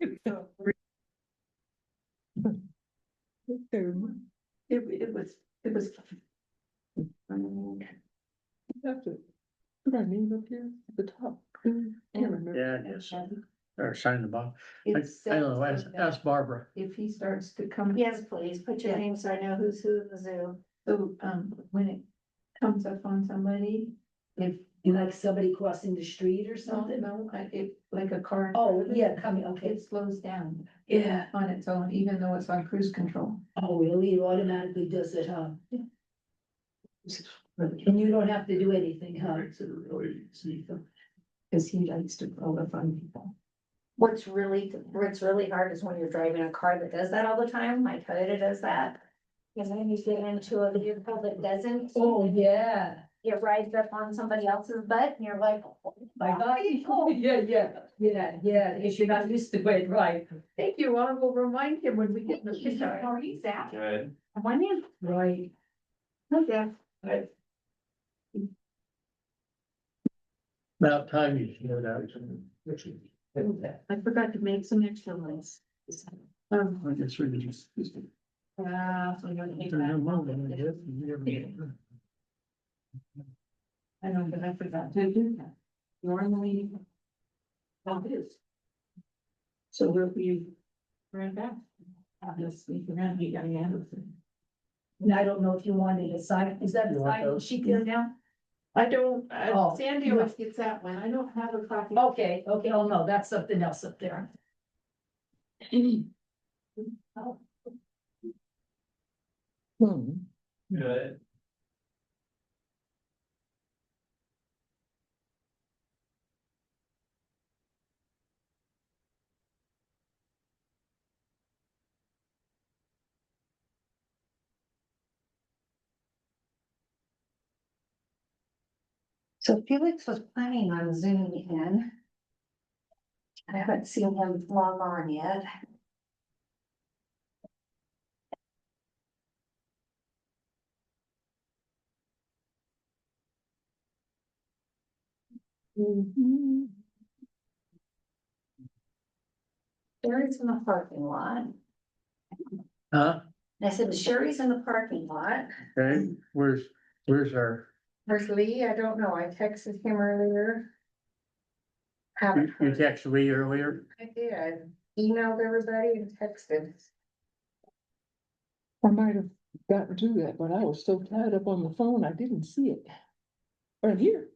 It was. Have to put our name up here at the top. Can't remember. Yeah, I guess, or sign the box. I It's don't know, set so that ask Barbara. if he starts to come. Yes, please, put your Yeah. name so I know who's who in the zoo. So, when it comes up on somebody, if. You like somebody crossing the street or Something, something? no, if like a car. in Oh, front of it, yeah, coming, okay. It slows down Yeah. on its own, even though it's on cruise control. Oh, really? It automatically does it, huh? And you don't have to do anything, huh? Cause he likes to pull up on people. What's really hard is when you're driving a car that does that all the time. My Toyota does that. Because then you get into a vehicle that doesn't. Oh, yeah. It rides up on somebody else's butt and you're like, oh My God. Yeah, if you're not used to it, right, Thank you, I will remind him when we get in the picture. How are you, Zach? Good. My name. right. Okay. About time you showed out. I forgot to make some extra ones. I guess we just. So you're gonna take that. I know, but I forgot to do that. Normally. How it is. So we'll be right back. I'll just sneak around, you got Anderson. And I don't know if you wanted a sign, is that a You want sign those? sheet there now? I don't, Oh, Sandy no. always gets that one, I don't have a copy. Okay, oh no, that's something else up there. Good. So Felix was planning on zooming in. I haven't seen him log on yet. Sherry's in the parking lot. Huh? I said, Sherry's in the parking lot. Okay, where's our, Where's Lee? I don't know. I texted him earlier. you Haven't you heard. texted me earlier? I did. I emailed everybody and texted. I might have gotten to that, but I was so tied up on the phone, I didn't see it. Right here.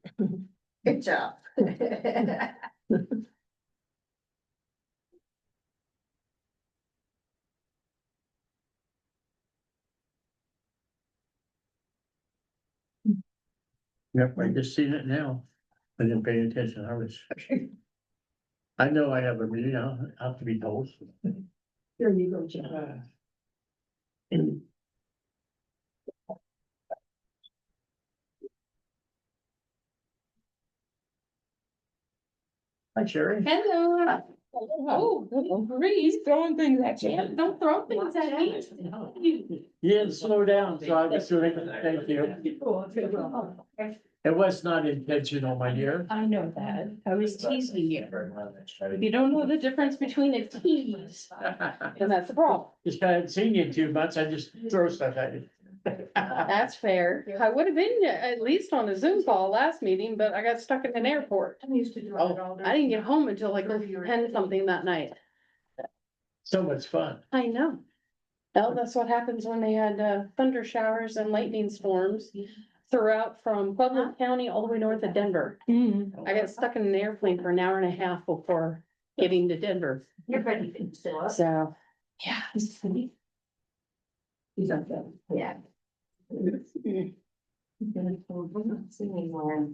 Good job. Yep, I just seen it now. I didn't pay attention, I know I have a meeting, I'll have to be told. Here you go, John. Hi, Sherry. Hello. Oh, Breeze Throwing things at you. Yeah, don't throw things at me. You didn't slow down, so I was doing it, thank you. It was not intentional, my dear. I know that. I was teasing you. You don't know the difference between a tease, and that's the problem. Just I hadn't seen you in 2 months, I just throw stuff at you. That's fair. I would have been at least on a Zoom call last meeting, but I got stuck in an airport. I used to do it all. I didn't get home until like 10 something that night. So much fun. I know. Well, that's what happens when they had thunder showers and lightning storms throughout from Pueblo County all the way north of Denver. I got stuck in an airplane for an hour and a half before getting to Denver. You're ready to fill us. So, yeah. He's up there. Yeah. He's gonna pull, we're not seeing anywhere.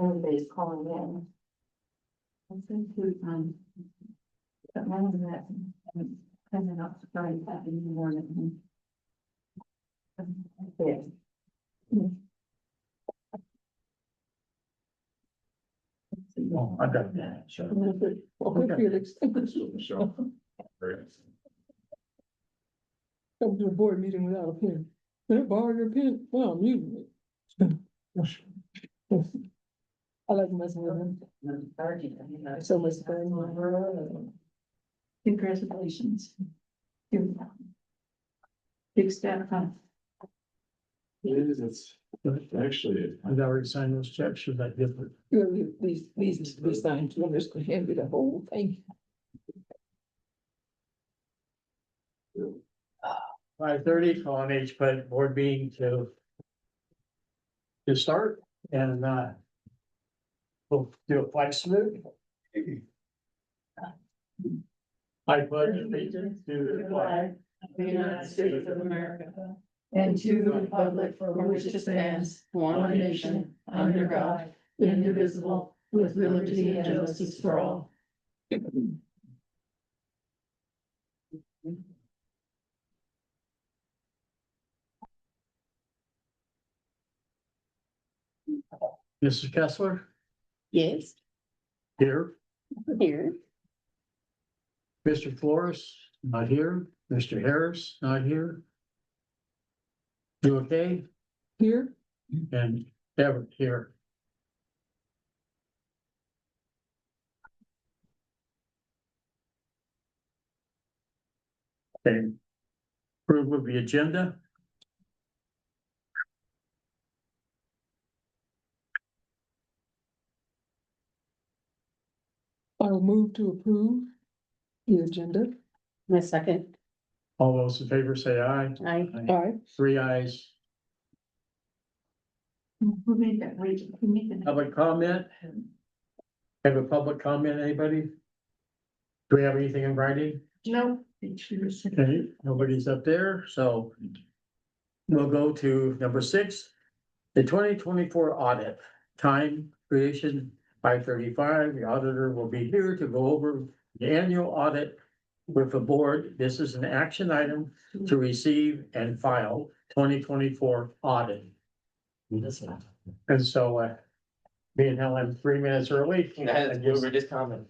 Everybody's calling in. I think we, but one of that, kind of not surprised that in the morning. Yeah. Oh, I got that. Okay, Felix. Come to a board meeting without a pen. Can I borrow your pen? Well, I'm using it. I like messing with them. So much fun. Congratulations. Big step, huh? It's actually, I've already signed those checks, should I give it? These need to be signed, so I'm just gonna hand you the whole thing. 5:30 on Hpud board meeting to start and, we'll do a flag salute. I pledge allegiance to the flag of the United States of America, and to the republic for which it stands, one nation, under God, indivisible, with liberty and justice for all. Mrs. Kessler, Yes, here. here. Mr. Flores, not here. Mr. Harris, not here. You okay? Here, And Everett here. Okay. Approve of the agenda. I'll move to approve the agenda. My second, All those in favor say aye. Aye. 3 ayes. Who made that? Wait, who made that? Public comment? Have a public comment, anybody? Do we have anything in writing? No. Okay, nobody's up there, so. We'll go to number 6. The 2024 audit, time creation 5:35. The auditor will be here to go over the annual audit with the board. This is an action item to receive and file 2024 audit. And so, being held I'm 3 minutes early. We were just commenting.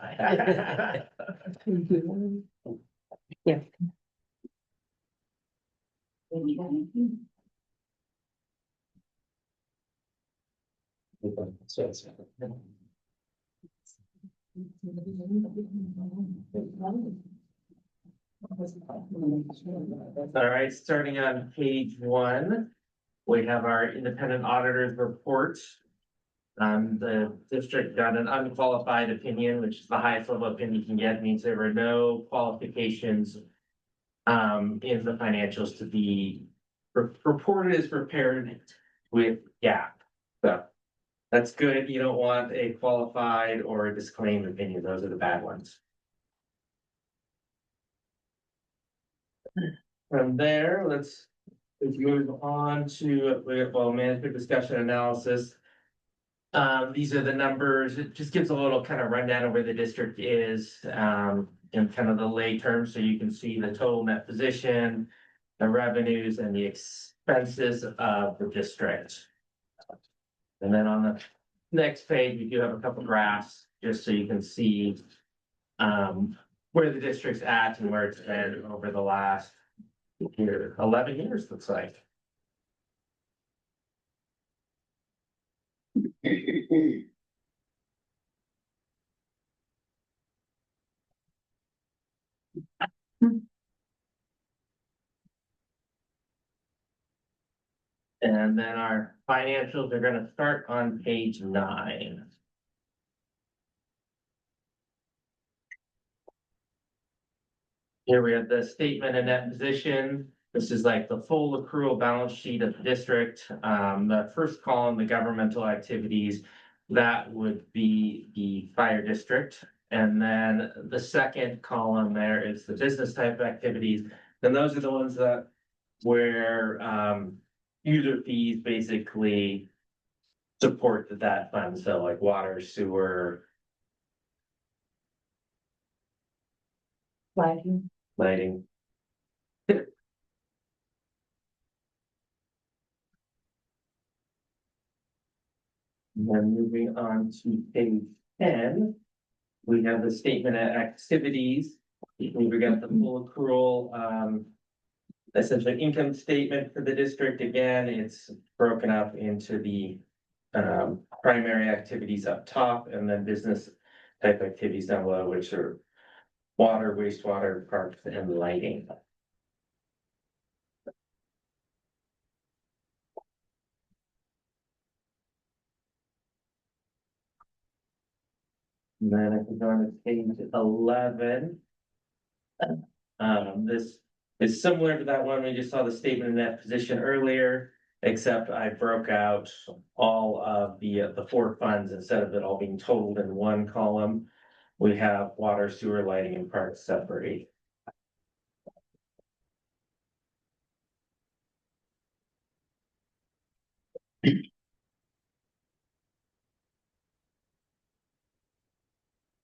yeah. All right, starting on page 1, we have our independent auditors report. The district got an unqualified opinion, which is the highest level opinion you can get, means there were no qualifications in the financials to be reported as prepared with GAAP. So that's good. You don't want a qualified or a disclaimed opinion. Those are the bad ones. From there, let's move on to, management discussion analysis. These are the numbers. It just gives a little kind of rundown of where the district is, in kind of the lay terms, so you can see the total net position, the revenues and the expenses of the district. And then on the next page, we do have a couple graphs, just so you can see where the district's at and where it's been over the last 11 years, looks like. And then our financials are gonna start on page 9. Here we have the statement of net position. This is like the full accrual balance sheet of the district. The first column, the governmental activities, that would be the fire district. And then the second column there is the business type activities. And those are the ones that where user fees basically support that fund. So like water, sewer, Lighting. lighting. And then moving on to page 10, we have the statement of activities. We got the full accrual, essentially income statement for the district. Again, it's broken up into the primary activities up top and then business type activities down below, which are water, wastewater, parks and lighting. And then if we go on to page 11. This is similar to that one, we just saw the statement in that position earlier, except I broke out all of the four funds instead of it all being totaled in one column. We have water, sewer, lighting and parks separate.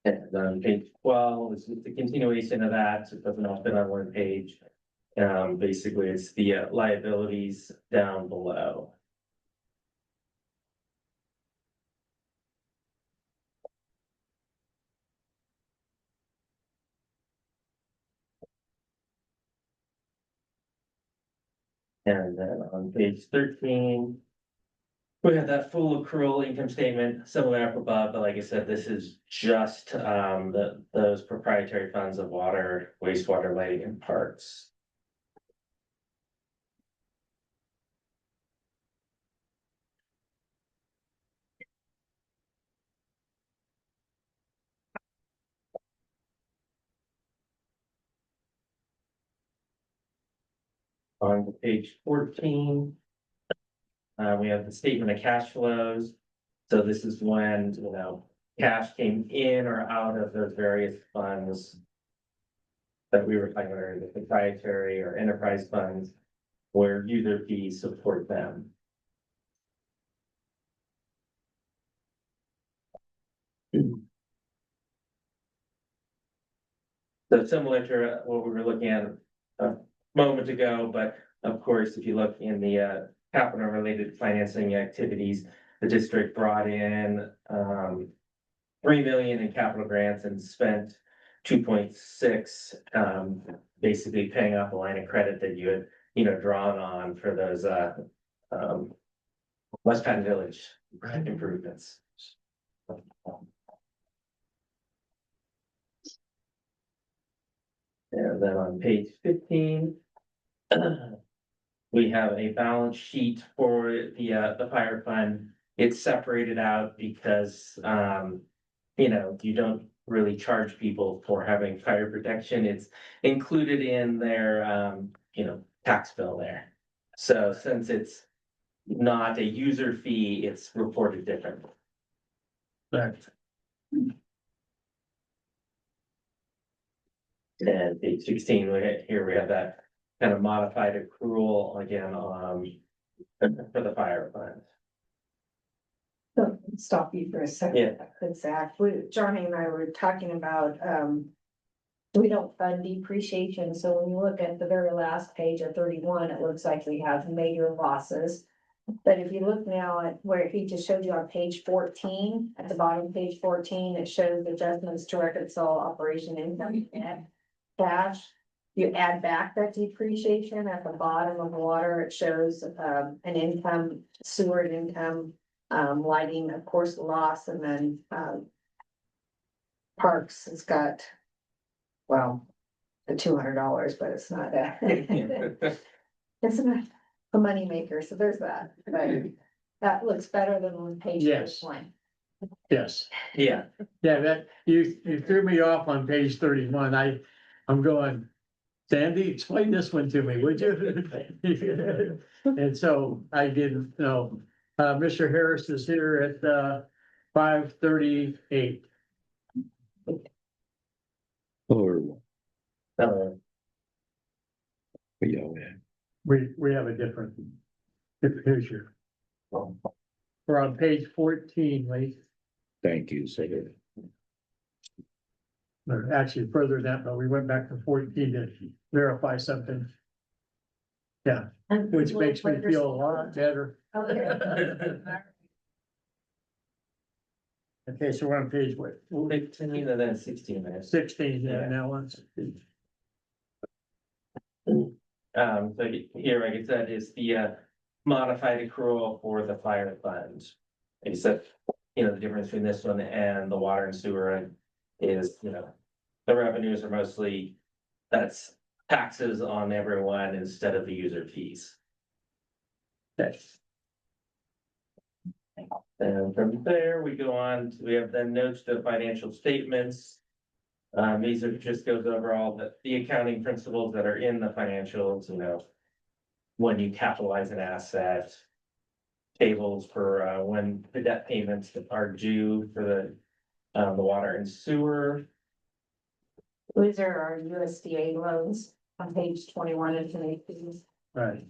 And then page 12 is the continuation of that, it doesn't all fit on one page. Basically, it's the liabilities down below. And then on page 13. We have that full accrual income statement, similar up above, but like I said, this is just those proprietary funds of water, wastewater, lighting and parks. On to page 14. We have the statement of cash flows. So this is when, cash came in or out of those various funds. That we were talking about, the proprietary or enterprise funds, where user fees support them. So similar to what we were looking at a moment ago, but of course, if you look in the capital related financing activities, the district brought in 3 million in capital grants and spent 2.6, basically paying off a line of credit that you had, drawn on for those West Penn Village improvements. And then on page 15. We have a balance sheet for the fire fund. It's separated out because you don't really charge people for having fire protection. It's included in their tax bill there. So since it's not a user fee, it's reported differently. Correct. And page 16, here we have that kind of modified accrual again, for the fire fund. So, stop you for a second. Yeah. Zach, Johnny and I were talking about, we don't fund depreciation, so when you look at the very last page of 31, it looks like we have major losses. But if you look now at where he just showed you on page 14, at the bottom of page 14, it shows adjustments to reconcile operation income and cash. You add back that depreciation at the bottom of water, it shows an income, sewer income, lighting, of course, loss, and then parks has got, well, the $200, but it's not it's not a moneymaker, so there's that, but that looks better than on page Yes. 1. Yes, Yeah, that, you threw me off on page 31, I'm going, Sandy, explain this one to me, would you? And so I didn't know, Mr. Harris is here at 5:38. Or, uh, yeah, We have a different picture. We're on page 14, Lee, thank you, Sarah. or actually further than that, but we went back to 14 to verify something. Yeah, which makes me feel a lot better. Okay, so we're on page what? 15 and then 16 minutes. 16, yeah, Yeah. now let's. So here, like I said, is the modified accrual for the fire fund. Except, the difference between this one and the water and sewer is, the revenues are mostly, that's taxes on everyone instead of the user fees. That's, And from there, we go on, we have then notes to financial statements. These are just goes over all the accounting principles that are in the financials, you know. When you capitalize an asset. Tables for when the debt payments are due for the water and sewer. These are our USDA loans on page 21 and 22. right.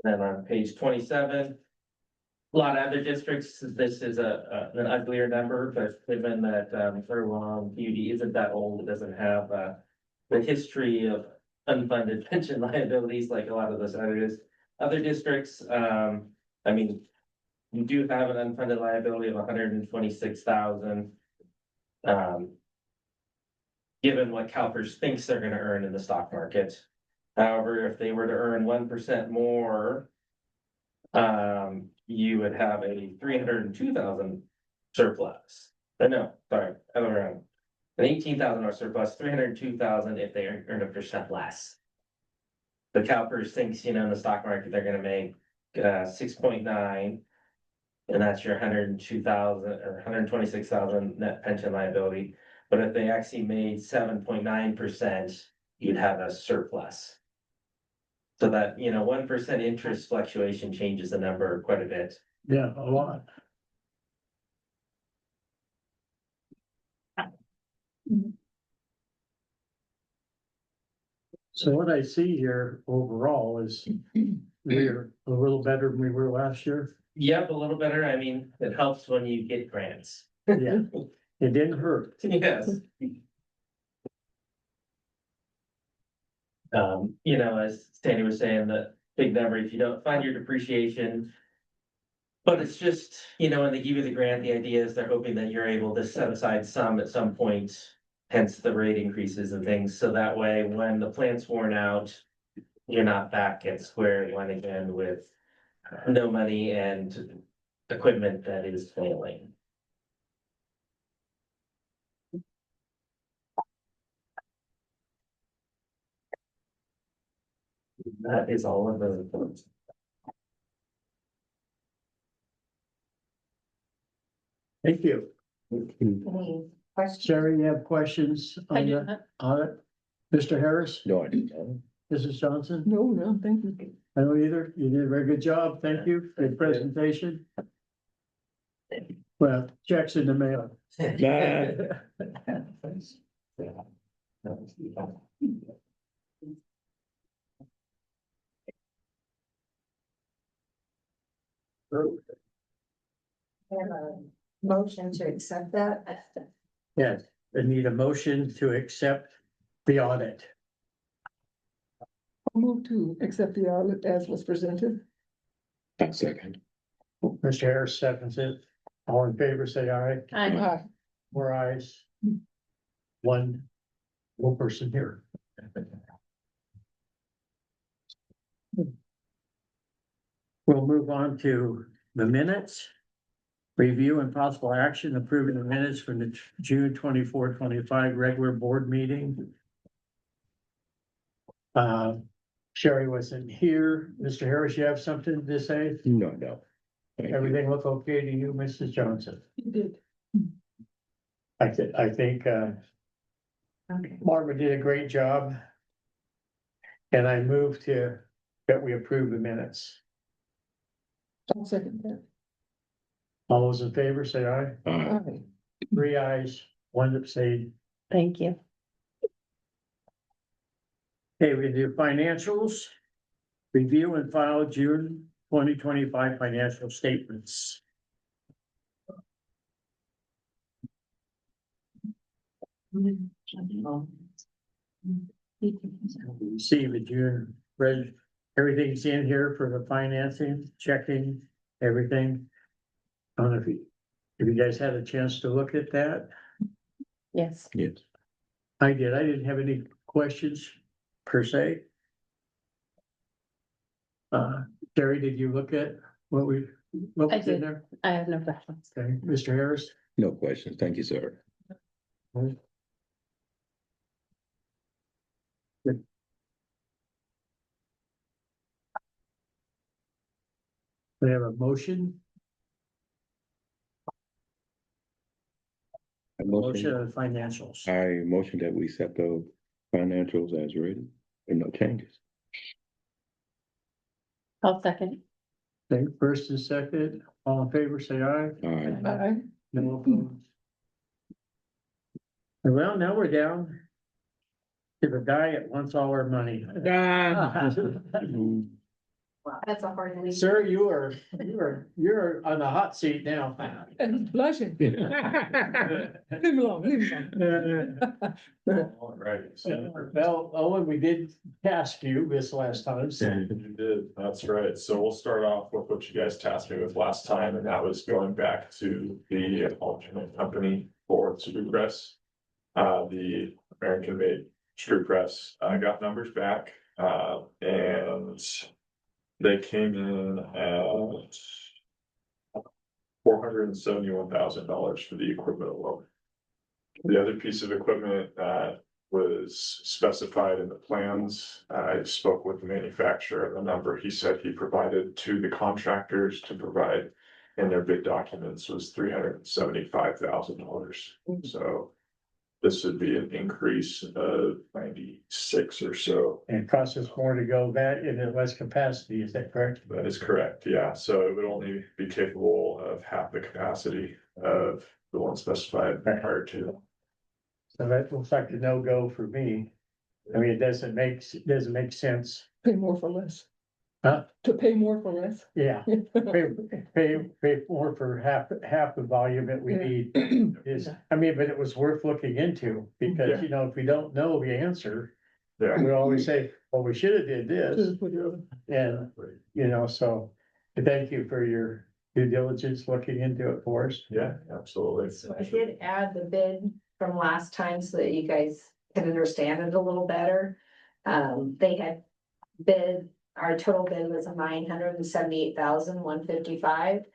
Then on page 27. A lot of other districts, this is an uglier number, but given that for long, PUD isn't that old, it doesn't have the history of unfunded pension liabilities like a lot of those other districts. I mean, you do have an unfunded liability of 126,000. Given what CalPERS thinks they're gonna earn in the stock market. However, if they were to earn 1% more, you would have a 302,000 surplus. No, sorry, other way around. An 18,000 or surplus, 302,000 if they earn 1% less. The CalPERS thinks, you know, in the stock market, they're gonna make 6.9. And that's your 102,000 or 126,000 net pension liability. But if they actually made 7.9%, you'd have a surplus. So that, you know, 1% interest fluctuation changes the number quite a bit. Yeah, a lot. So what I see here overall is we're a little better than we were last year. Yep, a little better. I mean, it helps when you get grants. Yeah, it didn't hurt. Yes. You know, as Sandy was saying, the big number, if you don't find your depreciation. But it's just, you know, when they give you the grant, the idea is they're hoping that you're able to set aside some at some point. Hence the rate increases and things, so that way, when the plant's worn out. You're not back at square one again with no money and equipment that is failing. That is all of the reports. Thank you. Any questions? Sherry, you have questions I on do the not. audit? Mr. Harris, No, I didn't know. Mrs. Johnson? No, no, thank you. I don't either. You did a very good job. Thank you for the presentation. Well, checks in the mail. Have a motion to accept that. Yes, I need a motion to accept the audit. I'll move to accept the audit as was presented. A second. Mr. Harris seconds it. All in favor, say aye. Aye. Four ayes. One person here. We'll move on to the minutes. Review and possible action approving the minutes from the June 24-25 regular board meeting. Sherry wasn't here. Mr. Harris, you have something to say? No. Thank you. Everything look okay to you, Mrs. Johnson? You did. I think Margaret did a great job. And I move to that we approve the minutes. I'll second that. All those in favor, say aye. Aye. 3 ayes, 1 abstain. Thank you. Okay, we do financials. Review and file June 2025 financial statements. See the June, everything's in here for the financing, checking, everything. I don't know if you guys had a chance to look at that. Yes. Yes. I did. I didn't have any questions. per se. Terry, did you look at what what I was in did. there? I have no questions. Okay, Mr. Harris? No questions. Thank you, sir. We have a motion, I motion motion, of financials. I motion that we set the financials as written and no changes. I'll second. Okay, first and second, all in favor, say aye. All right. I, No opposed. Well, now we're down to the guy that wants all our money. That's a hard lead. Sir, you're on the hot seat now. and he's blushing. Leave him alone, leave him alone. All right. Well, Owen, we did task you this last time, so. You did, that's right. So we'll start off with what you guys tasked me with last time, and that was going back to the alternate company for screw press. The American made screw press, I got numbers back, and they came in at $471,000 for the equipment alone. The other piece of equipment that was specified in the plans, I spoke with the manufacturer, the number he said he provided to the contractors to provide in their bid documents was $375,000. So this would be an increase of 96 or so. And it costs us more to go that in less capacity, is that correct? That is correct, yeah. So it would only be capable of half the capacity of the one specified prior to. So that looks like a no-go for me. I mean, it doesn't make sense. Pay more for less. Huh? To pay more for less. Yeah, pay more for half the volume that we Yeah. need is, I mean, but it was worth looking into because, you know, if we don't know the answer, Yeah. we always say, well, we should have did this. And, you know, so thank you for your due diligence looking into it for us. Yeah, absolutely. So I did add the bid from last time so that you guys can understand it a little better. They had bid, our total bid was $978,155.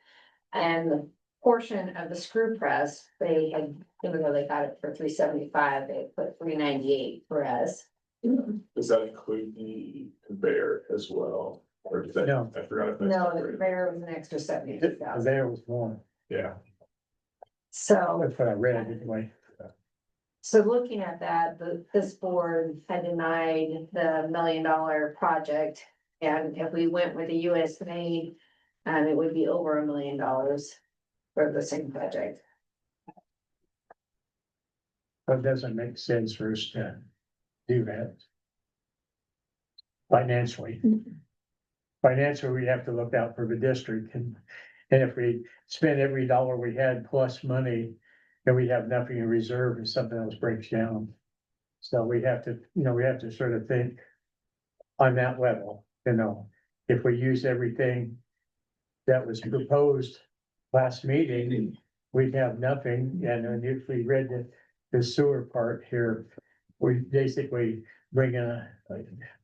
And the portion of the screw press, they had, even though they got it for $375, they put $398 for us. Does that include the conveyor as well? Or does that, No. I forgot if that's. No, the conveyor was an extra $72,000. There was one, Yeah, So. that's what I read anyway. So looking at that, this board had denied the $1 million project. And if we went with a US made, it would be over $1 million for the same project. But it doesn't make sense for us to do that. Financially. Financially, we have to look out for the district and if we spend every dollar we had plus money, then we have nothing in reserve if something else breaks down. So we have to, you know, we have to sort of think on that level, you know, if we use everything that was proposed last meeting, we'd have nothing. And then if we read the sewer part here, we basically bring in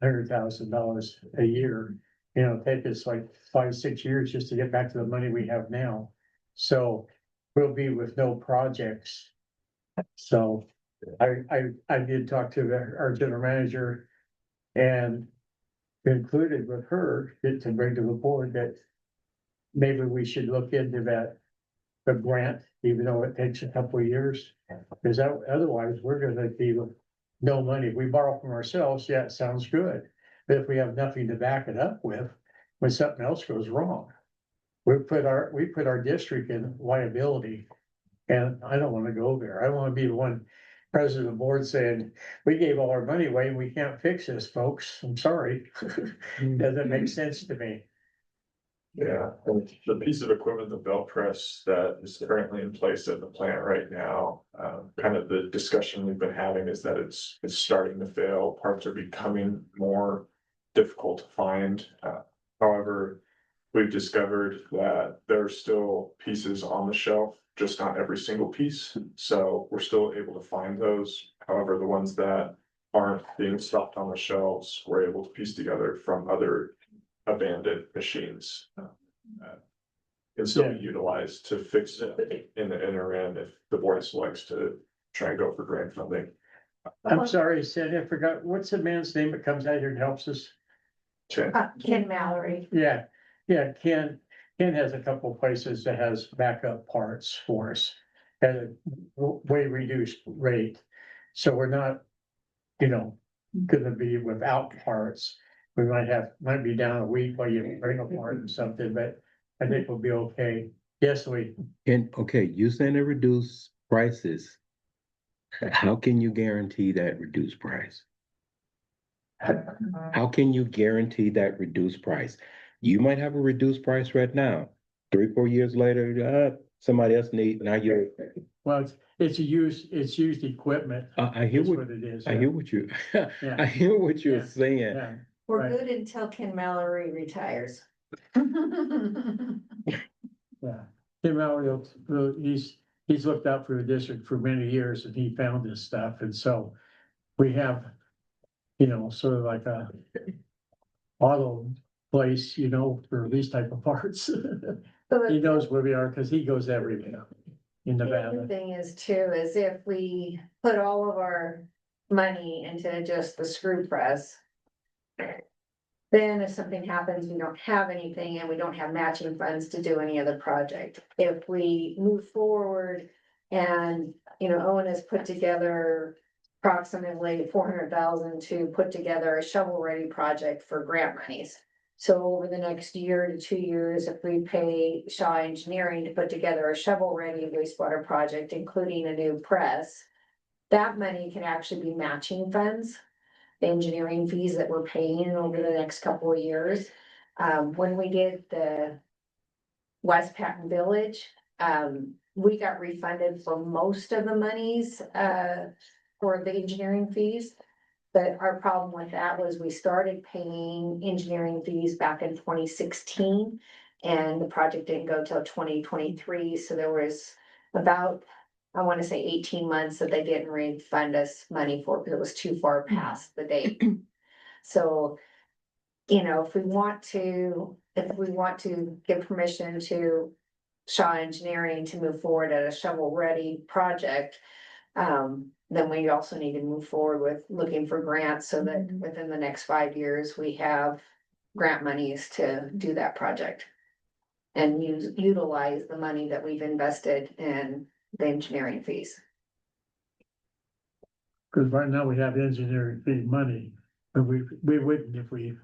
$100,000 a year. You know, take us like 5-6 years just to get back to the money we have now. So we'll be with no projects. So I did talk to our general manager and concluded with her to bring to the board that maybe we should look into the grant, even though it takes a couple of years. Because otherwise we're gonna be with no money. If we borrow from ourselves, yeah, it sounds good. But if we have nothing to back it up with, when something else goes wrong, we put our district in liability. And I don't wanna go there. I don't wanna be the one president of the board saying, we gave all our money away and we can't fix this, folks. I'm sorry. Doesn't make sense to me. yeah. And the piece of equipment, the belt press that is currently in place at the plant right now, kind of the discussion we've been having is that it's starting to fail. Parts are becoming more difficult to find. However, we've discovered that there are still pieces on the shelf, just not every single piece. So we're still able to find those. However, the ones that aren't being stocked on the shelves, we're able to piece together from other abandoned machines. Can still be utilized to fix it in the interim if the board selects to try and go for grant funding. I'm sorry, Sandy, I forgot, what's the man's name that comes out here and helps us? Ken Mallory. Yeah, Ken has a couple places that has backup parts for us at a way reduced rate. So we're not, gonna be without parts. We might be down a week while you bring a part or something, but I think we'll be okay. Yes, And, okay, you saying to reduce prices. How can you guarantee that reduced price? How can you guarantee that reduced price? You might have a reduced price right now. 3-4 years later, somebody else now you're. well, it's used equipment. I hear Is what, what it is. I hear what you, Yeah. I hear what you're Yeah. saying. Yeah, We're Right. good until Ken Mallory retires. yeah. Tim Mallory, he's looked out for the district for many years and he found this stuff. And so we have, sort of like a auto place, for these type of parts. He knows where we are because he goes everywhere in The other Nevada. thing is too, is if we put all of our money into just the screw press. Then if something happens, we don't have anything and we don't have matching funds to do any other project. If we move forward and, Owen has put together approximately 400,000 to put together a shovel-ready project for grant monies. So over the next year to 2 years, if we pay Shaw Engineering to put together a shovel-ready wastewater project, including a new press, that money can actually be matching funds. The engineering fees that we're paying over the next couple of years. When we did the West Patton Village, we got refunded for most of the monies, for the engineering fees. But our problem with that was we started paying engineering fees back in 2016. And the project didn't go till 2023, so there was about, I want to say 18 months that they didn't refund us money for because it was too far past the date. So, if we want to give permission to Shaw Engineering to move forward at a shovel-ready project, then we also need to move forward with looking for grants so that within the next 5 years, we have grant monies to do that project. And utilize the money that we've invested in the engineering fees. Because right now we have engineering fee money, but we wouldn't if we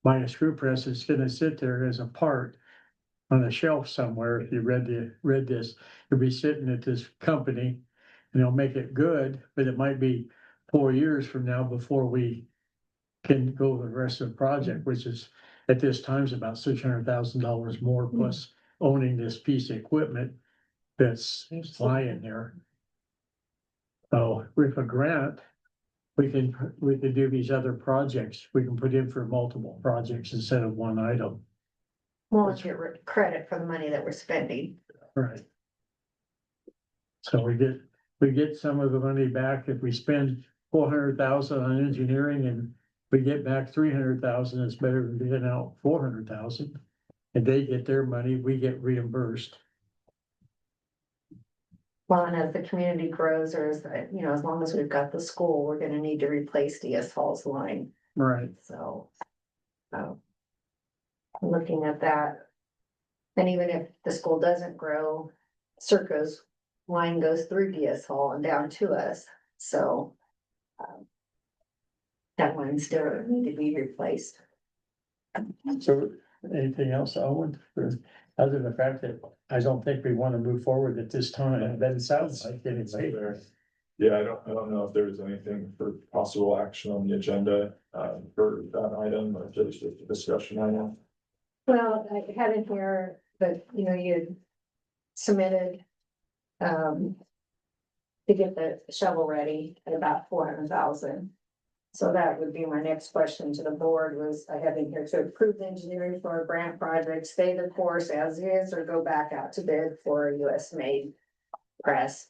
buy a screw press. It's gonna sit there as a part on a shelf somewhere. If you read this, it'll be sitting at this company and they'll make it good, but it might be 4 years from now before we can go the rest of the project, which is at this time is about $600,000 more plus owning this piece of equipment that's lying there. So with a grant, we can do these other projects. We can put in for multiple projects instead of one item. We'll get credit for the money that we're spending. Right. So we get some of the money back if we spend 400,000 on engineering and we get back 300,000, it's better than being out 400,000. And they get their money, we get reimbursed. Well, and as the community grows, or as as long as we've got the school, we're gonna need to replace DS Hall's line, Right. so. Looking at that. And even if the school doesn't grow, Circo's line goes through DS Hall and down to us, so. That line still need to be replaced. So anything else, Owen, other than the fact that I don't think we want to move forward at this time, it doesn't sound like it's There. Yeah, I don't know if there's anything for possible action on the agenda, for that item or just a discussion item. Well, I had in here that, you submitted. To get the shovel ready at about 400,000. So that would be my next question to the board was, I have in here to approve the engineering for a grant project, stay the course as is, or go back out to bid for a US made press.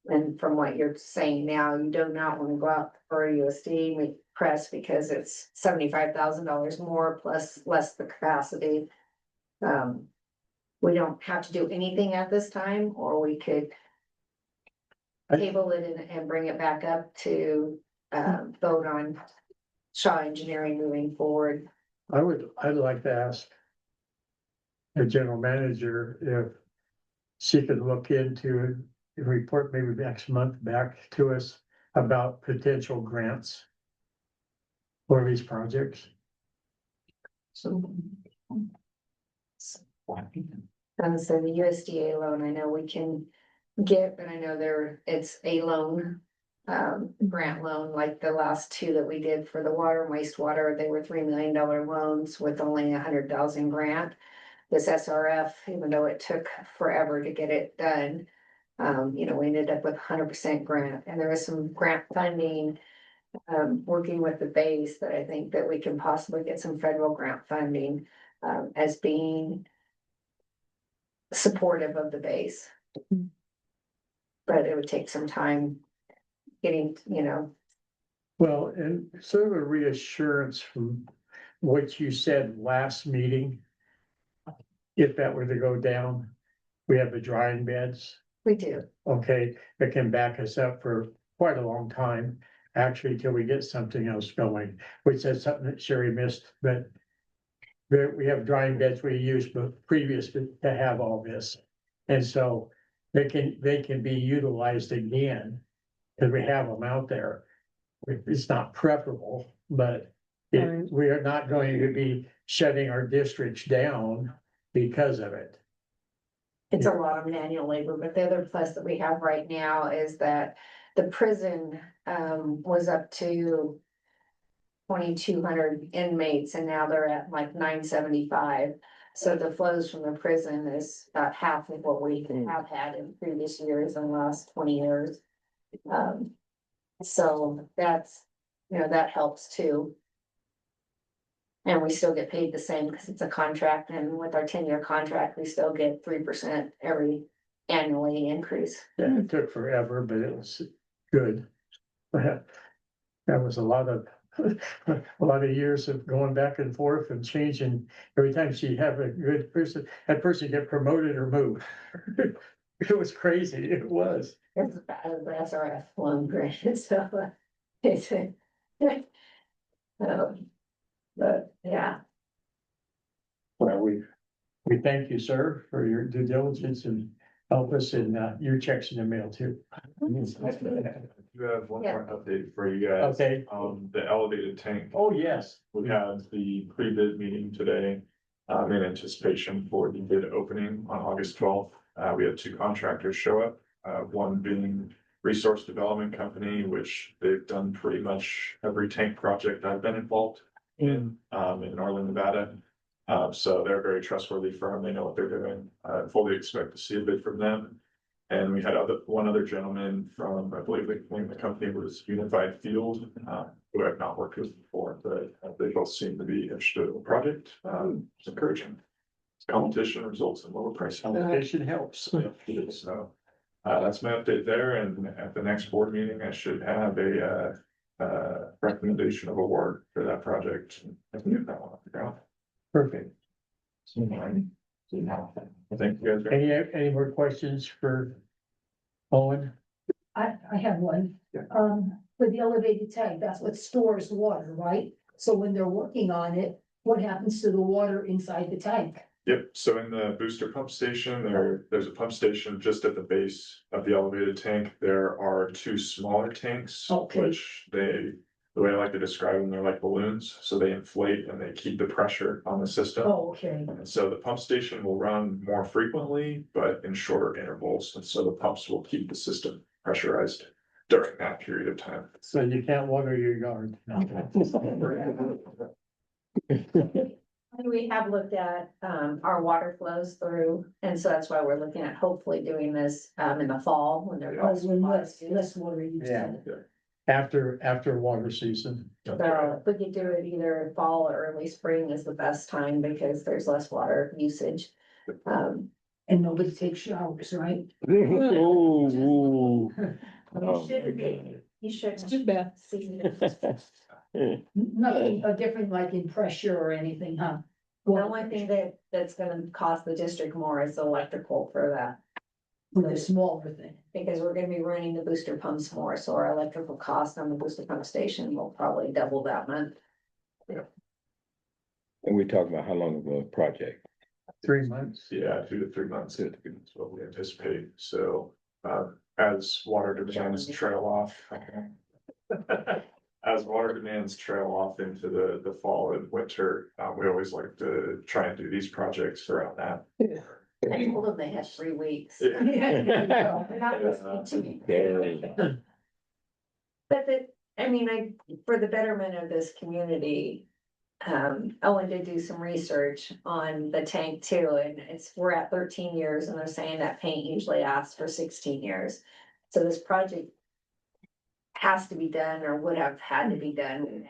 And from what you're saying now, you do not want to go out for a USD press because it's $75,000 more plus less the capacity. We don't have to do anything at this time, or we could table it and bring it back up to, vote on Shaw Engineering moving forward. I'd like to ask the general manager if she could look into a report maybe next month back to us about potential grants for these projects. So. And so the USDA loan, I know we can get, but I know it's a loan. Grant loan, like the last two that we did for the water and wastewater, they were $3 million loans with only 100,000 grant. This SRF, even though it took forever to get it done, we ended up with 100% grant, and there was some grant funding. Working with the base that I think that we can possibly get some federal grant funding, as being supportive of the base. But it would take some time getting, Well, and sort of a reassurance from what you said last meeting. If that were to go down, we have the drying beds, we do. okay, that can back us up for quite a long time. Actually, till we get something else going, which is something that Sherry missed, but we have drying beds we used previous to have all this. And so they can be utilized again, because we have them out there. It's not preferable, but Right. we are not going to be shutting our districts down because of it. It's a lot of manual labor, but the other plus that we have right now is that the prison, was up to 2,200 inmates, and now they're at like 975. So the flows from the prison is about half of what we have had in previous years and the last 20 years. So that's, that helps too. And we still get paid the same because it's a contract, and with our 10-year contract, we still get 3% every annually increase. Yeah, it took forever, but it was good. That was a lot of years of going back and forth and changing. Every time she have a good person, that person get promoted or moved. It was crazy, it was. It's bad as the SRF loan grant, so it's. But yeah, Well, we thank you, sir, for your due diligence and help us in your checks in the mail too. You have one Yeah. more update for you guys. Okay. The elevated tank. Oh, yes. We had the pre-bid meeting today, in anticipation for the bid opening on August 12th. We had two contractors show up, one being Resource Development Company, which they've done pretty much every tank project I've been involved in Northern Nevada. So they're a very trustworthy firm. They know what they're doing. I fully expect to see a bid from them. And we had one other gentleman from, I believe the company was Unified Field, who I've not worked with before, but they both seem to be interested in the project. It's encouraging. Competition results in lower prices. Competition helps. So, that's my update there, and at the next board meeting, I should have a recommendation of award for that project. I can get that one off the ground. Perfect. Thank you guys. very much. Any more questions for Owen? I have one. Yeah. For the elevated tank, that's what stores water, right? So when they're working on it, what happens to the water inside the tank? Yep, so in the booster pump station, there's a pump station just at the base of the elevated tank. There are two smaller tanks. Okay. Which the way I like to describe them, they're like balloons, so they inflate and they keep the pressure on the system. Oh, okay. And so the pump station will run more frequently, but in shorter intervals, and so the pumps will keep the system pressurized during that period of time. So you can't water your yard. we have looked at, our water flows through, and so that's why we're looking at hopefully doing this, in the fall when there's Oh, less. when water less use. water used. Yeah. After water season. So if we could do it either fall or early spring is the best time because there's less water usage. And nobody takes showers, right? Ooh, ooh. You Oh, should, my God. you should. It's too bad. See it. Nothing different like in pressure or anything, huh? The only thing that's gonna cost the district more is the electrical for that, For the smaller thing. because we're gonna be running the booster pumps more, so our electrical cost on the booster pump station will probably double that month. And we're talking about how long of a project? 3 months. Yeah, 2 to 3 months, is what we anticipate, so, as water demands trail off. As water demands trail off into the fall and winter, we always like to try and do these projects around that. I told them they had 3 weeks. Yeah. They're not listening to me. Dang. But for the betterment of this community, Owen did do some research on the tank too, and we're at 13 years and they're saying that paint usually lasts for 16 years. So this project has to be done or would have had to be done. And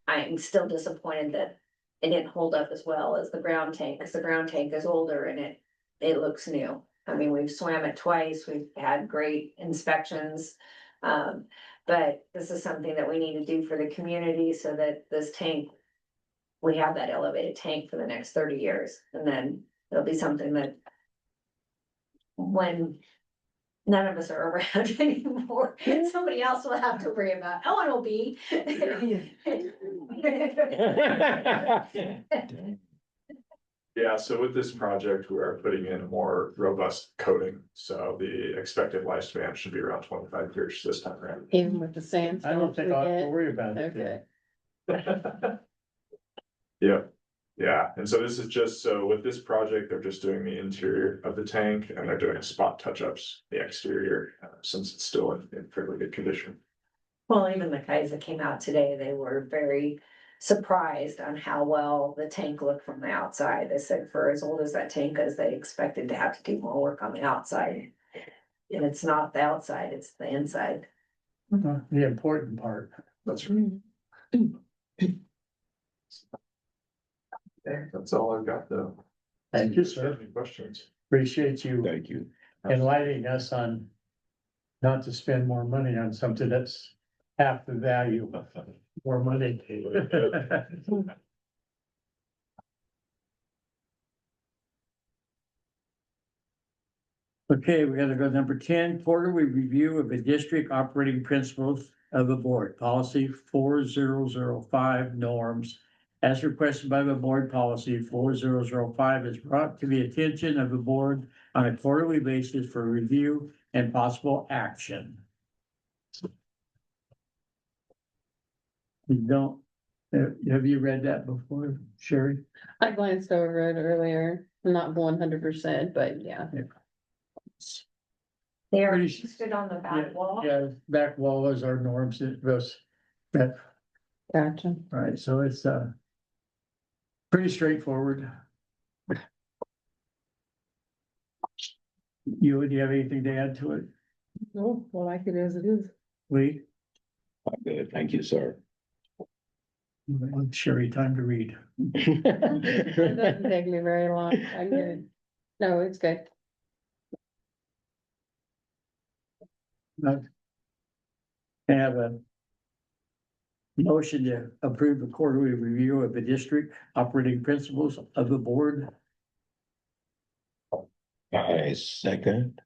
I am still disappointed that it didn't hold up as well as the ground tank, because the ground tank is older and it looks new. I mean, we've swam it twice, we've had great inspections. But this is something that we need to do for the community so that this tank, we have that elevated tank for the next 30 years. And then it'll be something that when none of us are around anymore, somebody else will have to worry about. Ellen will be. Yeah, so with this project, we are putting in a more robust coating, so the expected lifespan should be around 25 years this time around. Even with the I don't sandstorms think we I'll have to get. worry about it. Okay. Yeah, yeah, and so this is just, so with this project, they're just doing the interior of the tank and they're doing spot touch-ups, the exterior, since it's still in fairly good condition. Well, even the guys that came out today, they were very surprised on how well the tank looked from the outside. They said for as old as that tank is, they expected to have to do more work on the outside. And it's not the outside, it's the inside. The important part. That's right. That's all I've got though. Thank you, If you have sir. any questions? Appreciate you Thank you. enlightening us on not to spend more money on something that's half the value of more money. Okay, we gotta go to number 10, quarterly review of the district operating principles of the board, policy 4005 norms. As requested by the board, policy 4005 is brought to the attention of the board on a quarterly basis for review and possible action. You don't, have you read that before, Sherry? I glanced over it earlier, not 100%, but yeah. They are Pretty- posted on the back wall. Yeah, back wall is our norms, it goes, that, Gotcha. right, so it's, pretty straightforward. Do you have anything to add to it, No, I like it as it is. Lee? I'm good. Thank you, sir. Sherry, time to read. It doesn't take me very long. I'm good. No, it's good. I have a motion to approve the quarterly review of the district operating principles of the board. I second.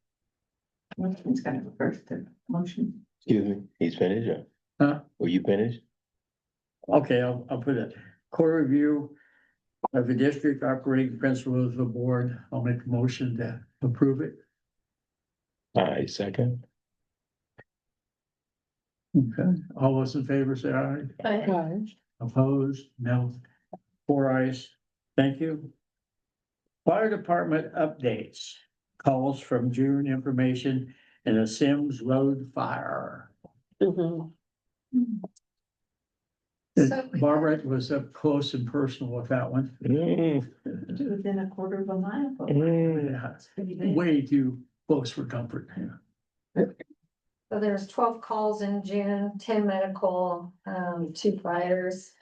It's kind of a first motion. Excuse me, he's finished? Huh? Were you finished? Okay, I'll put it, quarter review of the district operating principles of the board. I'll make a motion to approve it. I second. Okay, all those in favor say aye. Hi. Opposed? No. 4 ayes. Thank you. Fire department updates. Calls from June information in a Sims Road fire. Mhm. So- Barbara was up close and personal with that one. Within a quarter of a mile. Yeah, It's pretty big. way too close for comfort. So there's 12 calls in June, 10 medical, 2 fires.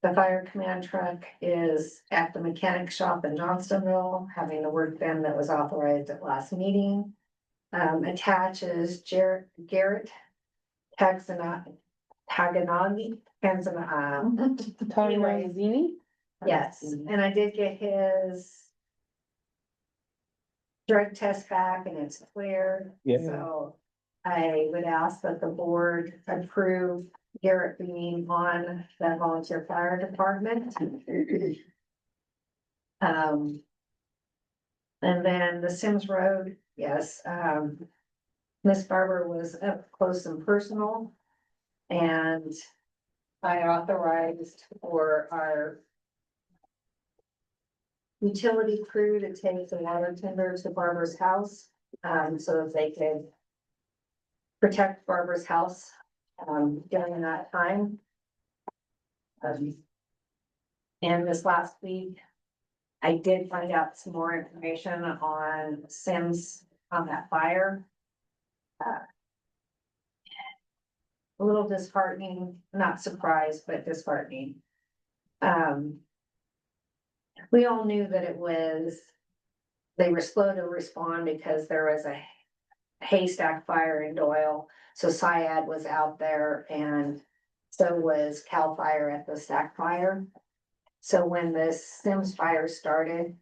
The fire command truck is at the mechanic shop in Johnstonville, having the work done that was authorized at last meeting. Attaches Garrett Taganagi, Tommy Anyway. Mazzini? yes, and I did get his drug test back and it's clear, Yeah. so I would ask that the board approve Garrett being on the volunteer fire department. And then the Sims Road, yes, Miss Barber was up close and personal. And I authorized for our utility crew to take the water tender to Barbara's house, so that they could protect Barbara's house, during that time. And this last week, I did find out some more information on Sims on that fire. A little disheartening, not surprised, but disheartening. We all knew that it was, they were slow to respond because there was a haystack fire in Doyle. So SIAD was out there and so was CAL FIRE at the stack fire. So when this Sims fire started,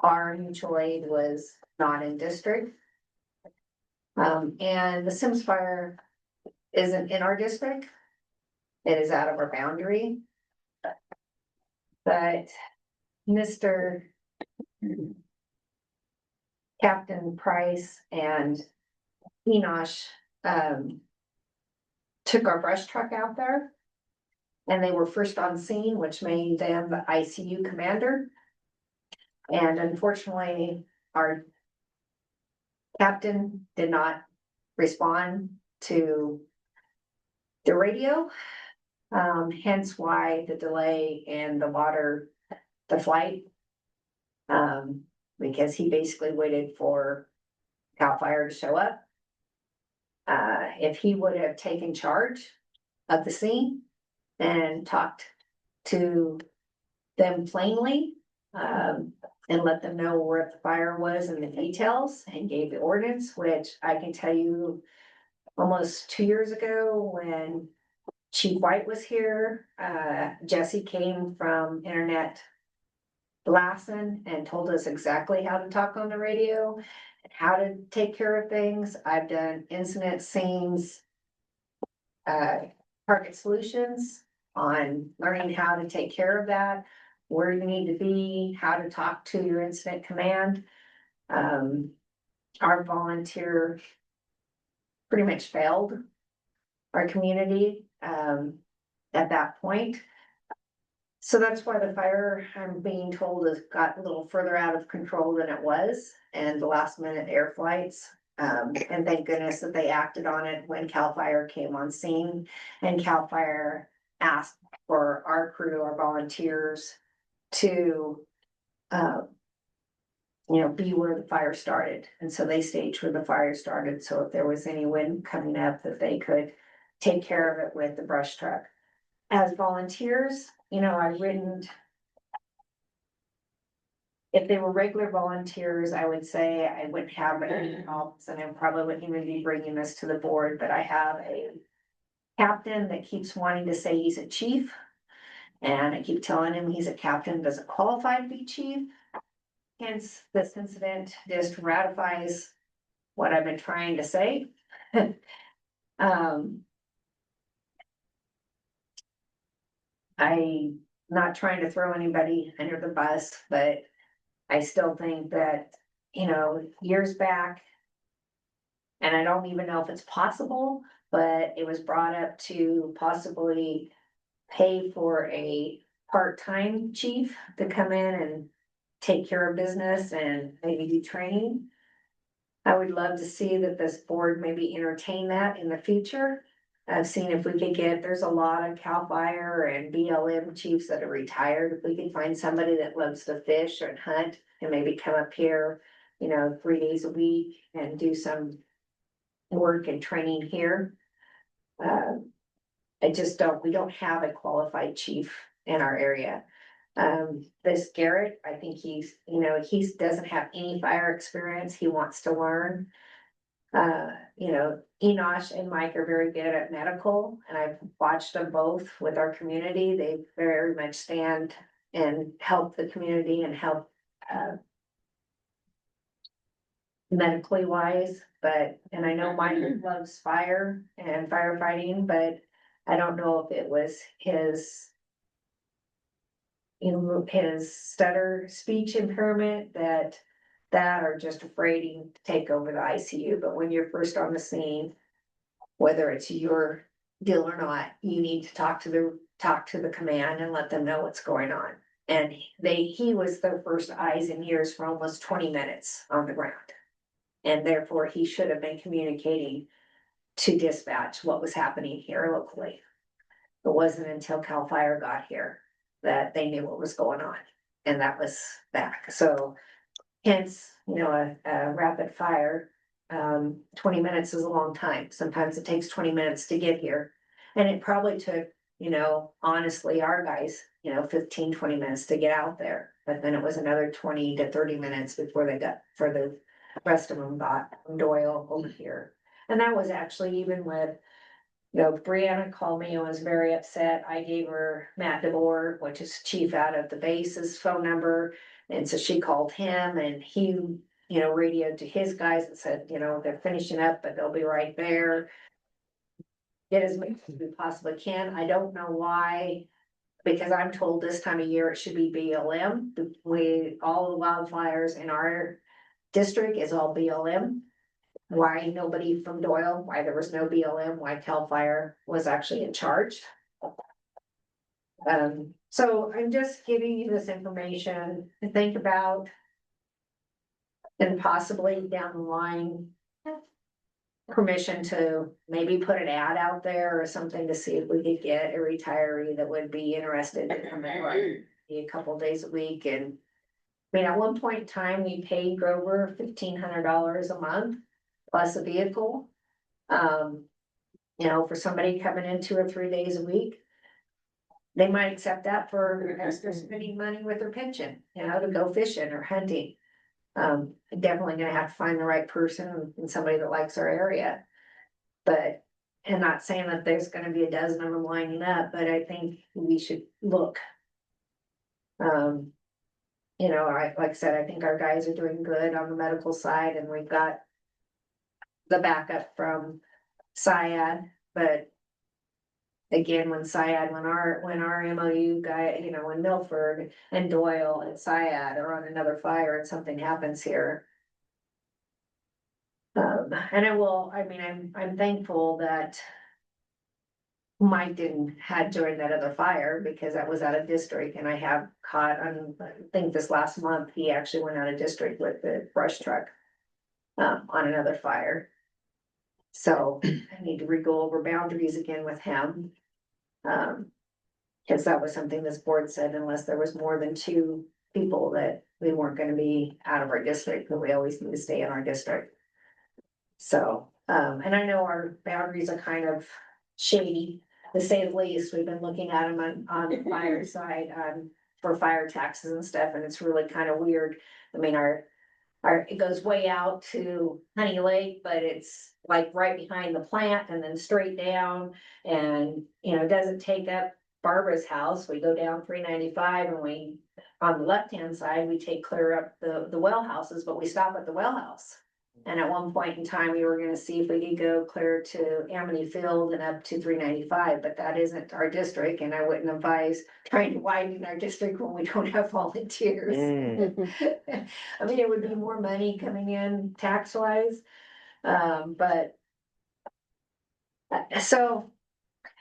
our mutual aid was not in district. And the Sims fire isn't in our district. It is out of our boundary. But Mr. Captain Price and Enosh, took our brush truck out there. And they were first on scene, which made them the ICU commander. And unfortunately, our captain did not respond to the radio. Hence why the delay in the flight. Because he basically waited for CAL FIRE to show up. If he would have taken charge of the scene and talked to them plainly, and let them know where the fire was and the details and gave the ordinance, which I can tell you almost 2 years ago when Chief White was here, Jesse came from Internet Blassin and told us exactly how to talk on the radio and how to take care of things. I've done incident scenes, target solutions on learning how to take care of that, where you need to be, how to talk to your incident command. Our volunteer pretty much failed our community, at that point. So that's why the fire, I'm being told, has got a little further out of control than it was, and the last minute air flights. And thank goodness that they acted on it when CAL FIRE came on scene, and CAL FIRE asked for our crew, our volunteers, to be where the fire started. And so they staged where the fire started, so if there was any wind coming up, that they could take care of it with the brush truck. As volunteers, I wouldn't. If they were regular volunteers, I would say I wouldn't have any problems, and I probably wouldn't even be bringing this to the board, but I have a captain that keeps wanting to say he's a chief. And I keep telling him he's a captain, doesn't qualify to be chief. Hence, this incident just ratifies what I've been trying to say. I'm not trying to throw anybody under the bus, but I still think that, years back, and I don't even know if it's possible, but it was brought up to possibly pay for a part-time chief to come in and take care of business and maybe do training. I would love to see that this board maybe entertain that in the future. I've seen if we could there's a lot of CAL FIRE and BLM chiefs that are retired. If we could find somebody that loves to fish and hunt and maybe come up here, 3 days a week and do some work and training here. we don't have a qualified chief in our area. This Garrett, I think he doesn't have any fire experience, he wants to learn. Enosh and Mike are very good at medical, and I've watched them both with our community. They very much stand and help the community and help, medically wise, and I know Mike loves fire and firefighting, but I don't know if it was his stutter speech impairment that or just afraid to take over the ICU, but when you're first on the scene, whether it's your deal or not, you need to talk to the command and let them know what's going on. And he was their first eyes and ears for almost 20 minutes on the ground. And therefore he should have been communicating to dispatch what was happening here locally. It wasn't until CAL FIRE got here that they knew what was going on, and that was back, so. Hence, a rapid fire, 20 minutes is a long time. Sometimes it takes 20 minutes to get here. And it probably took, honestly, our guys, 15, 20 minutes to get out there. But then it was another 20 to 30 minutes before the rest of them got from Doyle over here. And that was actually even with, Brianna called me and was very upset. I gave her Matt DeBoer, which is chief out of the base's phone number. And so she called him and he, radioed to his guys and said, they're finishing up, but they'll be right there. Get as much as we possibly can. I don't know why, because I'm told this time of year it should be BLM. All the wildfires in our district is all BLM. Why nobody from Doyle, why there was no BLM, why CAL FIRE was actually in charge. So I'm just giving you this information to think about. And possibly down the line. Permission to maybe put an ad out there or something to see if we could get a retiree that would be interested to come in a couple days a week. And I mean, at one point in time, we paid Grover $1,500 a month plus a vehicle. For somebody coming in 2 or 3 days a week. They might accept that for extra spending money with their pension, to go fishing or hunting. Definitely gonna have to find the right person and somebody that likes our area. But, and not saying that there's gonna be a dozen of them lining up, but I think we should look. Like I said, I think our guys are doing good on the medical side and we've got the backup from SIAD, but again, when our MOU guy, when Milford and Doyle and SIAD are on another fire and something happens here. And I'm thankful that Mike had joined that other fire because that was out of district and I have caught, I think this last month, he actually went out of district with the brush truck on another fire. So I need to go over boundaries again with him. Cause that was something this board said, unless there was more than 2 people that we weren't gonna be out of our district, but we always need to stay in our district. So, and I know our boundaries are kind of shady, to say the least. We've been looking at them on the fire side, for fire taxes and stuff, and it's really kind of weird. I mean, it goes way out to Honey Lake, but it's like right behind the plant and then straight down. And, it doesn't take up Barbara's house. We go down 395 and on the left-hand side, we take clear up the well houses, but we stop at the well house. And at one point in time, we were gonna see if we could go clear to Amity Field and up to 395, but that isn't our district, and I wouldn't advise trying to widen our district when we don't have volunteers. I mean, it would be more money coming in tax-wise, but so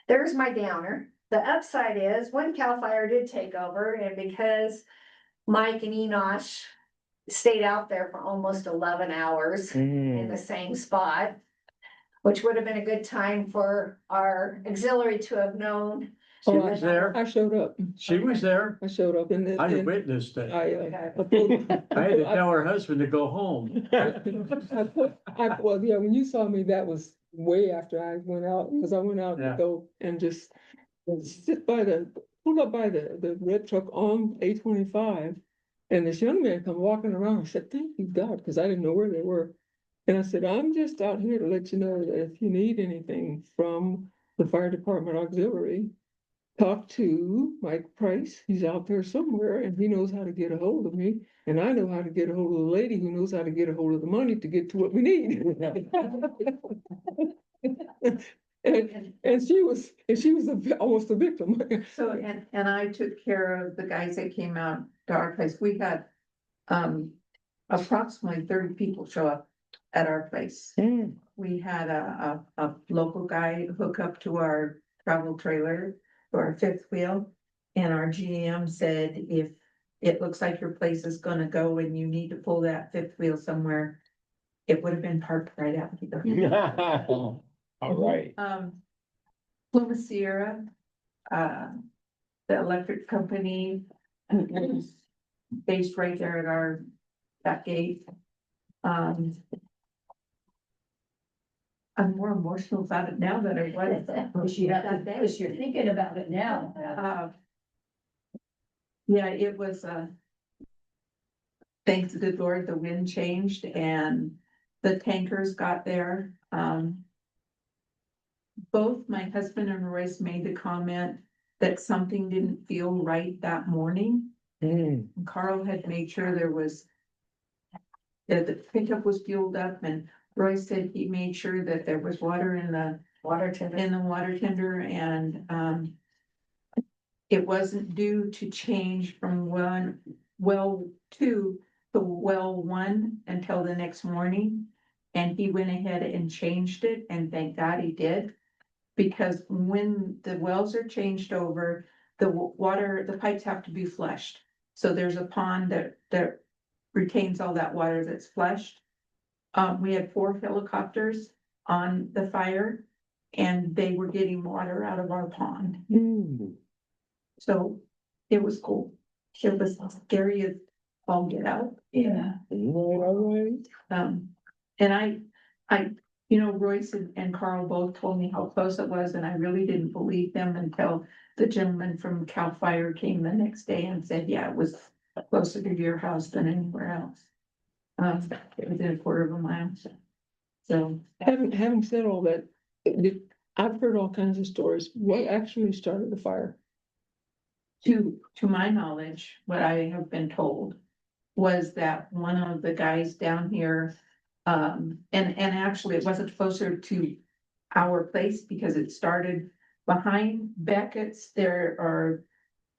there's my downer. The upside is when CAL FIRE did take over, and because Mike and Enosh stayed out there for almost 11 hours in the same spot, which would have been a good time for our auxiliary to have known. She was there. I showed up. She was there. I showed up and I witnessed it. I pulled- I had to tell her husband to go home. when you saw me, that was way after I went out, because I went out to Yeah. go and just sit by pull up by the red truck on A25. And this young man come walking around. I said, thank you, God, because I didn't know where they were. And I said, I'm just out here to let you know that if you need anything from the fire department auxiliary, talk to Mike Price. He's out there somewhere and he knows how to get a hold of me. And I know how to get a hold of the lady who knows how to get a hold of the money to get to what we need. And she was almost a victim. So, and I took care of the guys that came out to our place. We had, approximately 30 people show up at our place. Mm. We had a local guy hook up to our travel trailer, to our fifth wheel. And our GM said, if it looks like your place is gonna go and you need to pull that fifth wheel somewhere, it would have been parked right out here. All right. Plymouth Sierra, the electric company is based right there at our, that gate. I'm more emotional about it now than I was. You're thinking about it now. Yeah, it was, thanks to the Lord, the wind changed and the tankers got there. Both my husband and Royce made the comment that something didn't feel right that morning. Mm. Carl had made sure there was, that the pickup was fueled up, and Royce said he made sure that there was water in the water tender, and it wasn't due to change from well 2 to well 1 until the next morning. And he went ahead and changed it, and thank God he did. Because when the wells are changed over, the pipes have to be flushed. So there's a pond that retains all that water that's flushed. We had 4 helicopters on the fire, and they were getting water out of our pond. Mm. So it was cool. It was scary as all get out. Yeah. All right. And I, Royce and Carl both told me how close it was, and I really didn't believe them until the gentleman from Cal Fire came the next day and said, yeah, it was closer to your house than anywhere else. It was in a quarter of a mile. So, Having said all that, I've heard all kinds of stories. What actually started the fire? to my knowledge, what I have been told was that one of the guys down here, and actually it wasn't closer to our place because it started behind Beckett's. There are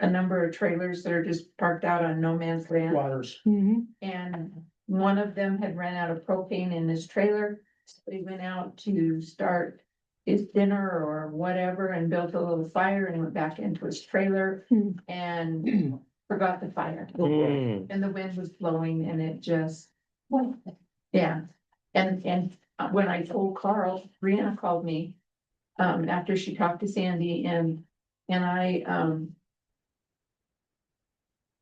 a number of trailers that are just parked out on no man's land. Waters. Mhm. And one of them had ran out of propane in his trailer. So he went out to start his dinner or whatever and built a little fire and went back into his trailer and forgot the fire. Mm. And the wind was blowing and it just, yeah. And when I told Carl, Brianna called me, after she talked to Sandy and I,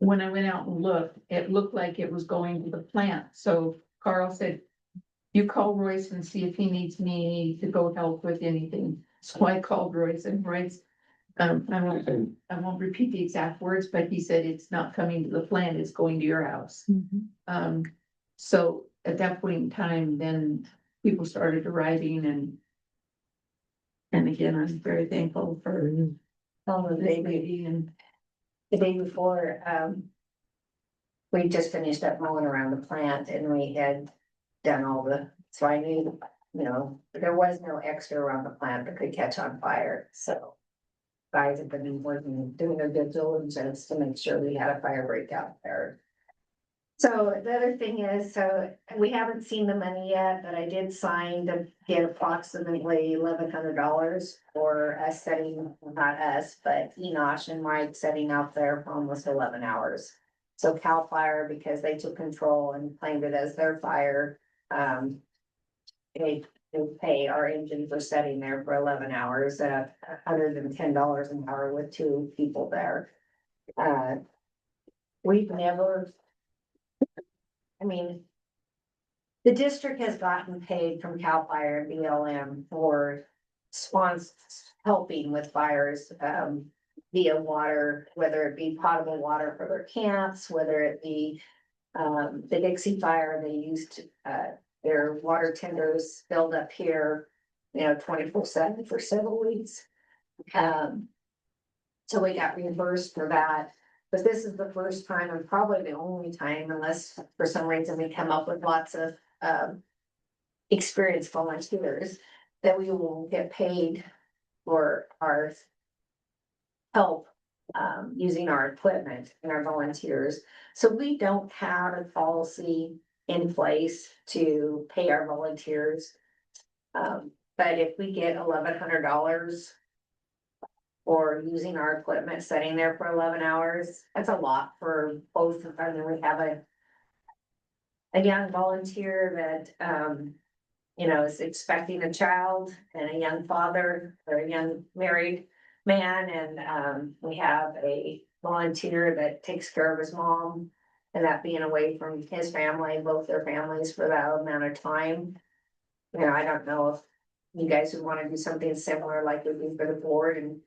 when I went out and looked, it looked like it was going to the plant. So Carl said, you call Royce and see if he needs me to go help with anything. So I called Royce and Royce, I won't repeat the exact words, but he said, it's not coming to the plant, it's going to your house. So at that point in time, then people started arriving and again, I'm very thankful for all of the baby and The day before, we just finished up mowing around the plant and we had done all so I knew, there was no extra around the plant that could catch on fire, so. Guys have been working, doing their due diligence to make sure we had a fire breakout there. So the other thing is, so we haven't seen the money yet, but I did sign to get approximately $1,100 for us setting, not us, but Enosh and Mike setting out there for almost 11 hours. So Cal Fire, because they took control and claimed it as their fire, they pay our engine for setting there for 11 hours at $110 an hour with 2 people there. We've never, I mean, The district has gotten paid from CAL FIRE and BLM for helping with fires, via water, whether it be potable water for their camps, whether it be the Dixie Fire, they used, their water tenders filled up here, 24/7 for several weeks. So we got reimbursed for that, but this is the first time and probably the only time, unless for some reason we come up with lots of, experienced volunteers, that we will get paid for our help, using our equipment and our volunteers. So we don't have a policy in place to pay our volunteers. But if we get $1,100 for using our equipment, sitting there for 11 hours, that's a lot for both. I mean, we have a young volunteer that, is expecting a child, and a young father or a young married man, and we have a volunteer that takes care of his mom, and that being away from his family, both their families, for that amount of time. I don't know if you guys would want to do something similar like we do for the board and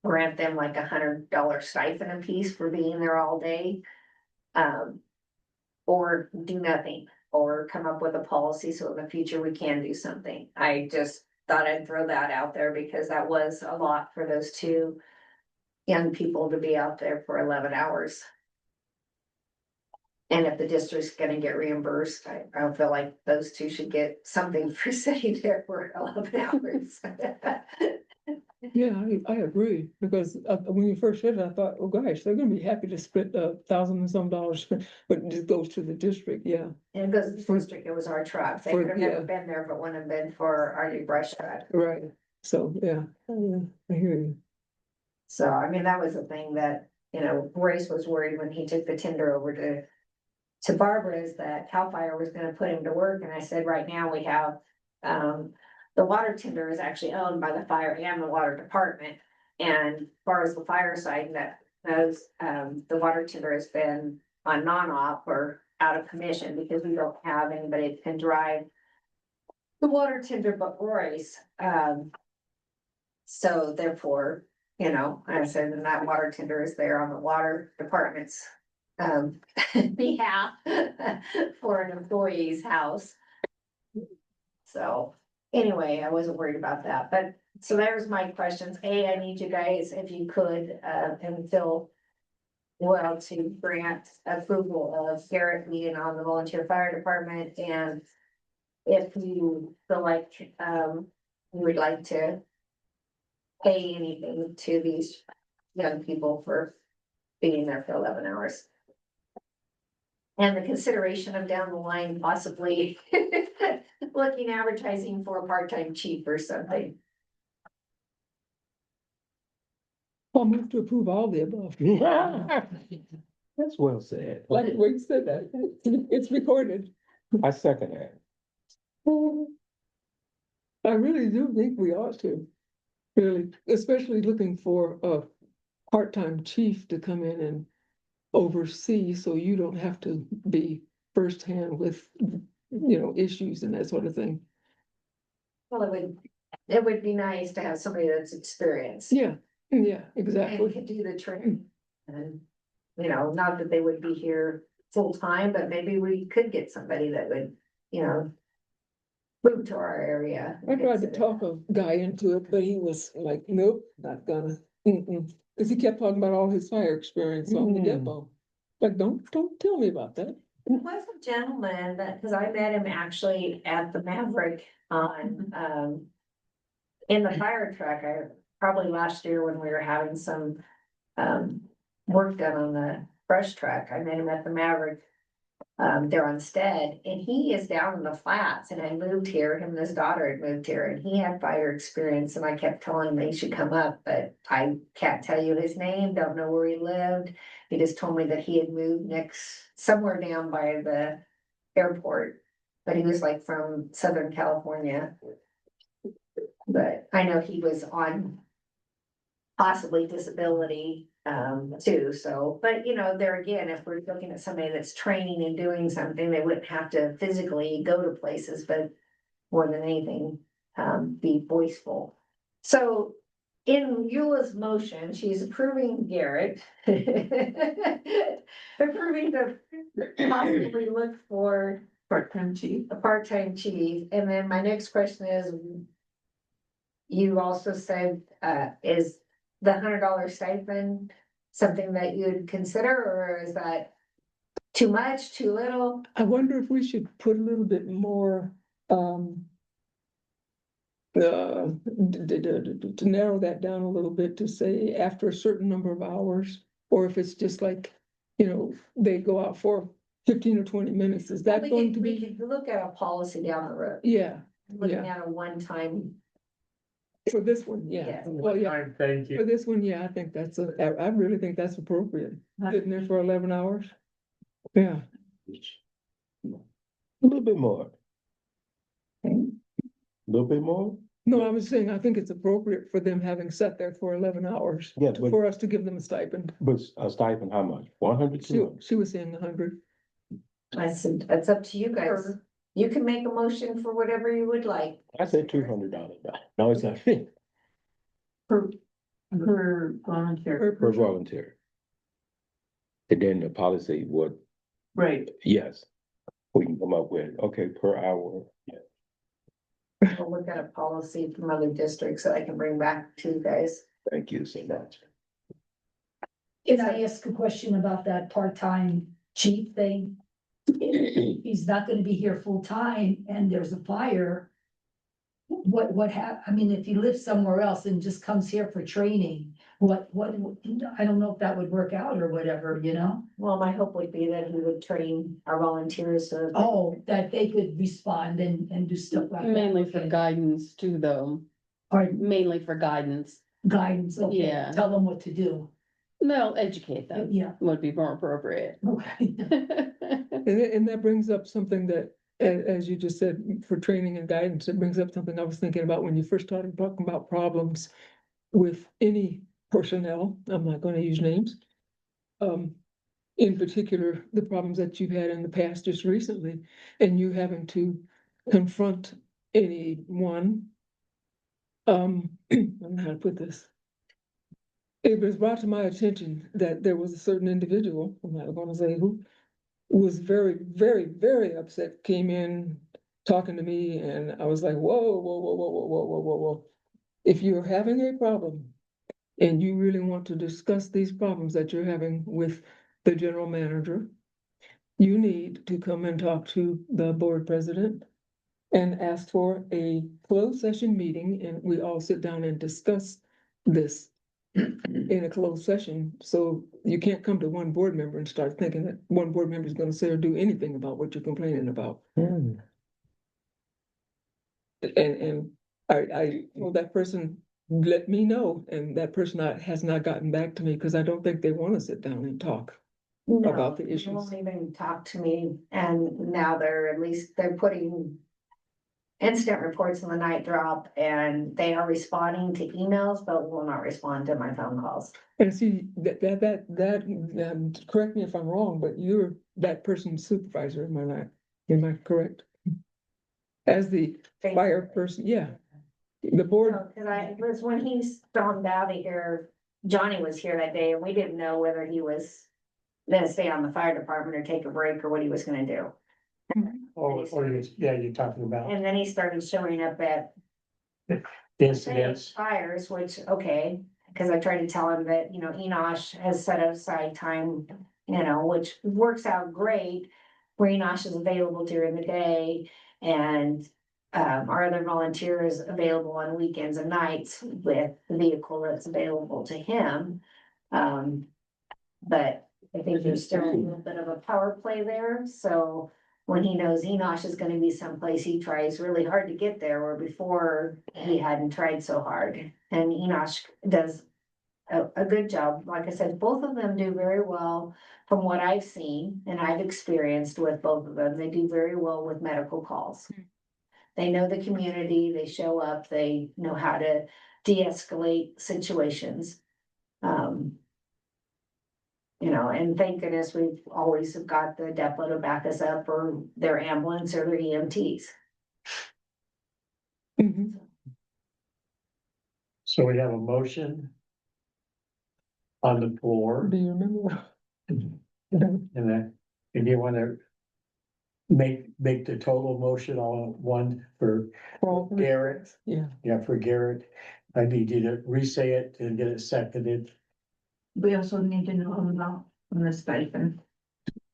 grant them like $100 stipend a piece for being there all day. Or do nothing, or come up with a policy so in the future we can do something. I just thought I'd throw that out there because that was a lot for those two young people to be out there for 11 hours. And if the district's gonna get reimbursed, I don't feel like those two should get something for sitting there for 11 hours. Yeah, I agree, because when you first said it, I thought, oh gosh, they're gonna be happy to split $1,000 and some, but it just goes to the district, yeah. And it goes to the district, it was our truck. They could have never been there if it wouldn't have been for our new brush truck. Right, so, yeah, I hear you. So, I mean, that was the thing that, Royce was worried when he took the tender over to Barbara's, that CAL FIRE was gonna put him to work, and I said, right now we have, the water tender is actually owned by the fire and the water department. And as far as the fire side, that knows, the water tender has been on non-op or out of commission because we don't have anybody that can drive the water tender but Royce. So therefore, I said, and that water tender is there on the water department's behalf for an employee's house. So anyway, I wasn't worried about that, but so there's my questions. I need you guys, if you could, and Phil, well, to grant approval of Garrett being on the volunteer fire department, and if you feel like, you would like to pay anything to these young people for being there for 11 hours. And the consideration of down the line possibly looking advertising for a part-time chief or something. I'll move to approve all the above. That's well said. Like the way you said that, it's recorded. I second that. I really do think we ought to, really, especially looking for a part-time chief to come in and oversee, so you don't have to be firsthand with, issues and that sort of thing. Well, it would be nice to have somebody that's experienced. Yeah, And exactly. could do the training. And, not that they would be here full time, but maybe we could get somebody that would, move to our area. I tried to talk a guy into it, but he was like, nope, not gonna. Cause he kept talking about all his fire experience on the depot. Like, don't tell me about that. There was a gentleman that, cause I met him actually at the Maverick on, in the fire truck, probably last year when we were having some, work done on the brush truck. I met him at the Maverick, there on Stead, and he is down in the flats, and I moved here, him and his daughter had moved here, and he had fire experience, and I kept telling him they should come up, but I can't tell you his name, don't know where he lived. He just told me that he had moved somewhere down by the airport, but he was like from Southern California. But I know he was on possibly disability, too, so, but there again, if we're looking at somebody that's training and doing something, they wouldn't have to physically go to places, but more than anything, be voiceful. So in Eula's motion, she's approving Garrett. Approving to possibly look for Part-time chief. a part-time chief, and then my next question is. You also said, is the $100 stipend something that you'd consider, or is that too much, too little? I wonder if we should put a little bit more, to narrow that down a little bit, to say after a certain number of hours, or if it's just like, they go out for 15 or 20 minutes, is that We going could- to We be? could look at a policy down the road, Yeah, looking at a one-time, for this one, yeah, Yes. well, yeah, Time, thank for you. this one, yeah, I think I really think that's appropriate, sitting there for 11 hours. Yeah, A little bit more. A little bit more? no, I was saying, I think it's appropriate for them having sat there for 11 hours, Yeah, but, for us to give them a stipend. but a stipend, how much? 100, She was saying 100. that's up to you guys. You can make a motion for whatever you would like. I said $200. No, it's not Per volunteer, Per per person. volunteer. And then the policy would, right, yes, we can come up with, okay, per hour. Yeah. I'll look at a policy from other districts that I can bring back to you guys. Thank you so much. Can I ask a question about that part-time chief thing? He's not gonna be here full-time and there's a fire. I mean, if he lives somewhere else and just comes here for training, I don't know if that would work out or whatever, Well, my hope would be that he would train our volunteers so. Oh, that they could respond and do stuff like that. Mainly for Okay. guidance too, though, Or mainly for guidance. guidance, okay, Yeah. tell them what to do, No, educate them yeah, would be more appropriate. okay. And that brings up something that, as you just said, for training and guidance, it brings up something I was thinking about when you first started talking about problems with any personnel. I'm not gonna use names. In particular, the problems that you've had in the past just recently, and you having to confront anyone. I don't know how to put this. It was brought to my attention that there was a certain individual, I'm not gonna say who, was very, very, very upset, came in talking to me, and I was like, whoa, whoa, whoa, whoa, whoa, whoa, whoa, whoa, whoa. If you're having a problem and you really want to discuss these problems that you're having with the general manager, you need to come and talk to the board president and ask for a closed session meeting, and we all sit down and discuss this in a closed session. So you can't come to one board member and start thinking that one board member is gonna say or do anything about what you're complaining about. And well, that person let me know, and that person has not gotten back to me, because I don't think they wanna sit down and talk. No, About the they issues. won't even talk to me, and now they're putting instant reports in the night drop, and they are responding to emails, but will not respond to my phone calls. And see, correct me if I'm wrong, but you're that person's supervisor, am I correct? As the fire person, yeah. The board, No, cause it was when he stormed out of here, Johnny was here that day, and we didn't know whether he was gonna stay on the fire department or take a break or what he was gonna do. You're talking about And then he started showing up at incidents. fires, which, okay, cause I tried to tell him that, Enosh has set aside time, which works out great. Where Enosh is available during the day, and our other volunteers available on weekends and nights with the vehicle that's available to him. But I think there's still a little bit of a power play there, so when he knows Enosh is gonna be someplace, he tries really hard to get there, where before he hadn't tried so hard. And Enosh does a good job. Like I said, both of them do very well from what I've seen and I've experienced with both of them. They do very well with medical calls. They know the community, they show up, they know how to de-escalate situations. You know, and thank goodness we've always got the depot to back us up or their ambulance or their EMTs. Mhm. So we have a motion on the floor, Do you remember? and then, if you wanna make the total motion all at one for Garrett, Yeah, yeah, for Garrett. I need you to re-say it and get it seconded. We also need to know about on the stipend.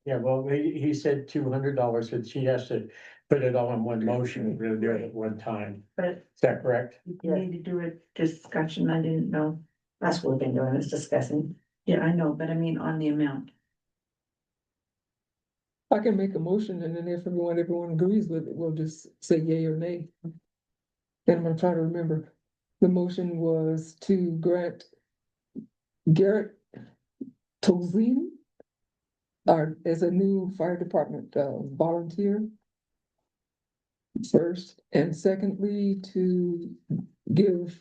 Yeah, well, he said $200, but she has to put it all in one motion, we're gonna do it at one time. But Is that correct? you need to do a discussion, I didn't know. That's what we've been doing is discussing. Yeah, I know, but I mean on the amount. I can make a motion and then if everyone agrees with it, we'll just say yay or nay. And I'm gonna try to remember. The motion was to grant Garrett Tozin as a new fire department volunteer. First, and secondly, to give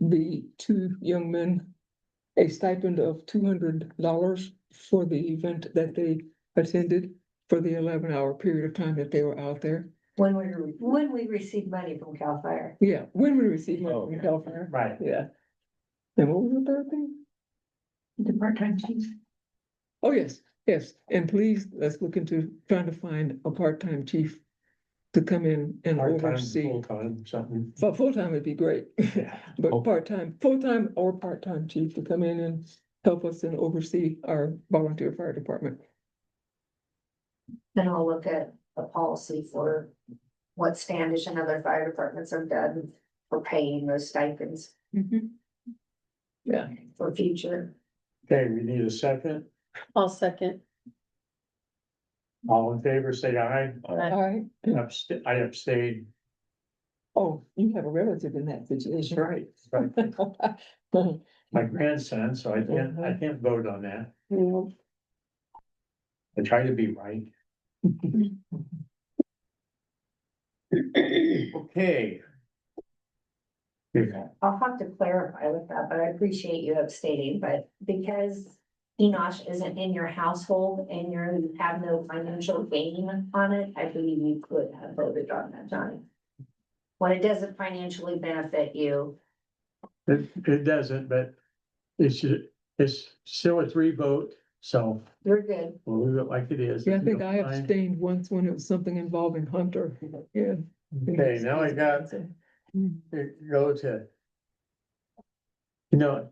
the two young men a stipend of $200 for the event that they attended for the 11-hour period of time that they were out there. When we receive money from CAL FIRE. Yeah, when we receive money Oh, from yeah. CAL FIRE. Right. Yeah. And what was the third thing? The part-time chief. Oh, yes, yes. And please, let's look into trying to find a part-time chief to come in and Part-time, oversee. full-time, something. For full-time would be great, Yeah. but part-time, full-time or part-time chief to come in and help us and oversee our volunteer fire department. Then I'll look at a policy for what Standish and other fire departments have done for paying those stipends Yeah. for future. Okay, we need a second. I'll second. All in favor, say aye. All right. I abstain. Oh, you have a relative in that situation. Right, right. My grandson, so I can't vote on that. Yeah. I try to be right. Okay. I'll have to clarify with that, but I appreciate you abstaining, but because Enosh isn't in your household and you have no financial gain on it, I believe you could have voted on that, Johnny. When it doesn't financially benefit you, It doesn't, but it's still a 3 vote, so you're good. we'll leave it like it is. Yeah, I think I Fine. abstained once when it was something involving Hunter. Yeah. Okay, now I got to go to. You know,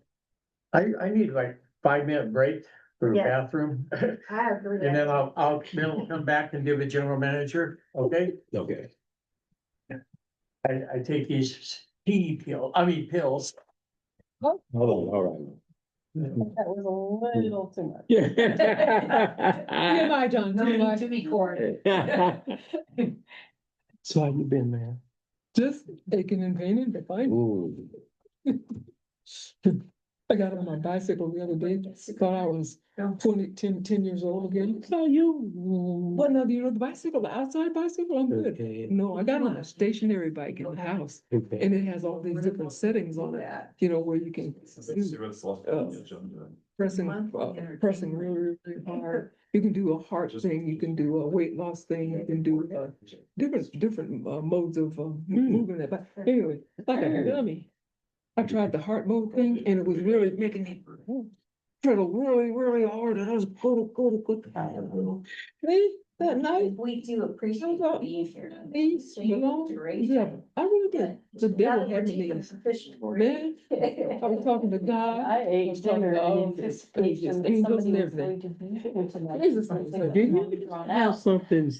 I need like 5-minute break for a Yeah. bathroom, I agree. and then I'll come back and do the general manager, okay? Okay. I take these pills. Oh, all right. That was a little too much. TMI, John, TMI. To be court. So how you been, man? Just aching and paining, but fine. Ooh. I got on my bicycle the other day, thought I was 10 years old again. So you. Well, no, the bicycle, the outside bicycle, I'm good. Okay. No, I got on a stationary bike in the house Okay. and it has all these different settings on it, you know, where you can pressing really, really hard. You can do a heart thing, you can do a weight loss thing, you can do different modes of moving it. But anyway, like a dummy. I tried the heart mode thing and it was really making me pedal really, really hard and I was go. See, that night. We do appreciate you being here. These, you know, yeah, I really did. The devil had me these. Man, I was talking to God. I I ate was talking dinner to all in of this, anticipation that angels somebody and was going everything. to do it tonight. Jesus, Something so that did might you be drawn Have out. something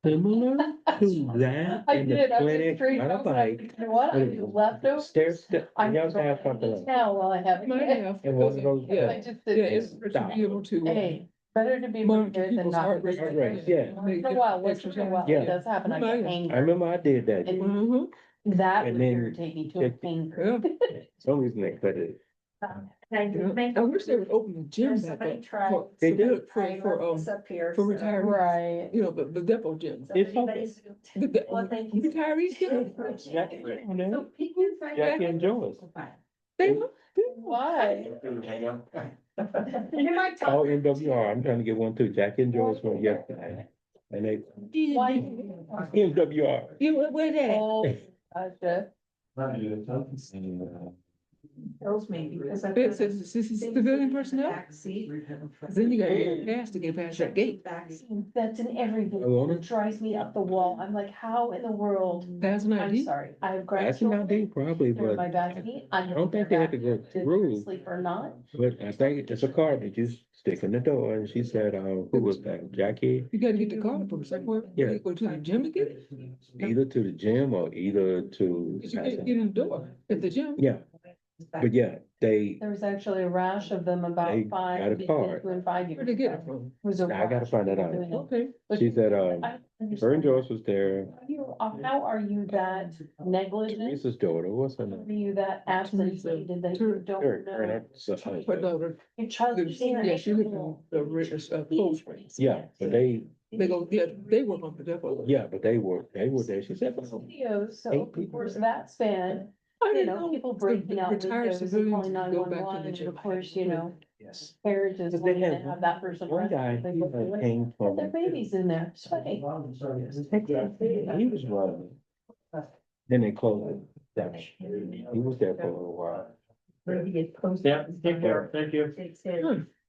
similar to that I in the did, I was clinic straight, on I a was like, bike? you know what, I do leftovers. Stairs, I you have to have something like. now while I have it. Might have. And one of those. Yeah. I just Yeah, did, it's to be able to. hey, better to be Monitor prepared than people's not. heart rate. prepared. Heart rate, yeah. Once in a while, once in a while, Yeah. it does happen, I Oh, get yeah. I angry, remember I did that. and Mhm. that And would then irritate me to a check- pain. Yeah. Some reason they cut it. I wish they would open the gym back up. They do. Up here. For so- retirees, Right. you know, the depot gym. It's Anybody's- Well, thank you. Retirees, yeah. Jackie and Joyce. They, Why? You might talk. Oh, MWR, I'm trying to get one too, Jackie and Joyce went yesterday. And they, Why? MWR. you, where they? Oh, gotcha. Tells me because I. This is civilian personnel? Backseat. Then you gotta get gas to get past that gate. Backseat. That's in everything. A woman? It drives me up the wall. I'm like, how in the world? That's an I'm ID. sorry, I have That's an grandchildren. idea probably, They're in but my back seat. I don't think they had to go through. Sleep or not. But I think it's a card that you stick in the door, and she said, who was that, Jackie? You gotta get the card from somewhere. Yeah. You go to the gym again. Either to the gym or either to, You can't get in the door at the gym. yeah, but yeah, they, There was actually a rash of them about They five, got a between card. 2 and 5 years. Where'd they get it ago. from? It was a I gotta rash find that of out. doing it. Okay. But she said, I her and understand. Joyce was there, How are you that negligent? Teresa's daughter, what's her Are name? you that absent-minded that you don't Her know? that's her But husband. no, Your child. yeah, she lives in the rich, Cold Springs. Yeah, but they go, yeah, they work on the depot. Yeah, but they were there. She said, "Oh, Videos, so 8 of people. course that span, I you didn't know, people the breaking out retired videos and civilians calling go back to 911, the and gym. of course, you know, yes." marriages, But they when they had have that person. one guy, present, he they go away. came Put from, their babies in there, sweaty. he was running. Then they closed it down. He was there for a little while. Yeah, take care, thank you.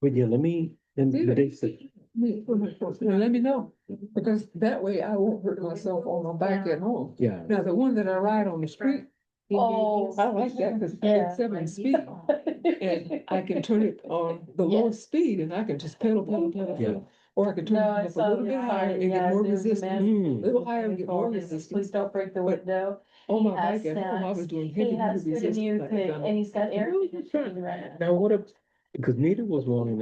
But yeah, let me, then they said, Let me know, because that way I won't hurt myself on my back at home. yeah, Now, the one that I ride on the street, Oh. I like that because I Yeah. got 7 speed. And I can turn it on the lowest speed and I can just pedal. Yeah. Or I can turn No, it I up a saw little the bit higher sign, and yeah, get more there's a resistance. man. Little higher and get more Please resistance. don't break the But window. on He my has bike at home, I was snacks. doing He heavy has duty good resistance. music like, and he's got air Really? conditioning running. now what if, because Nita was wanting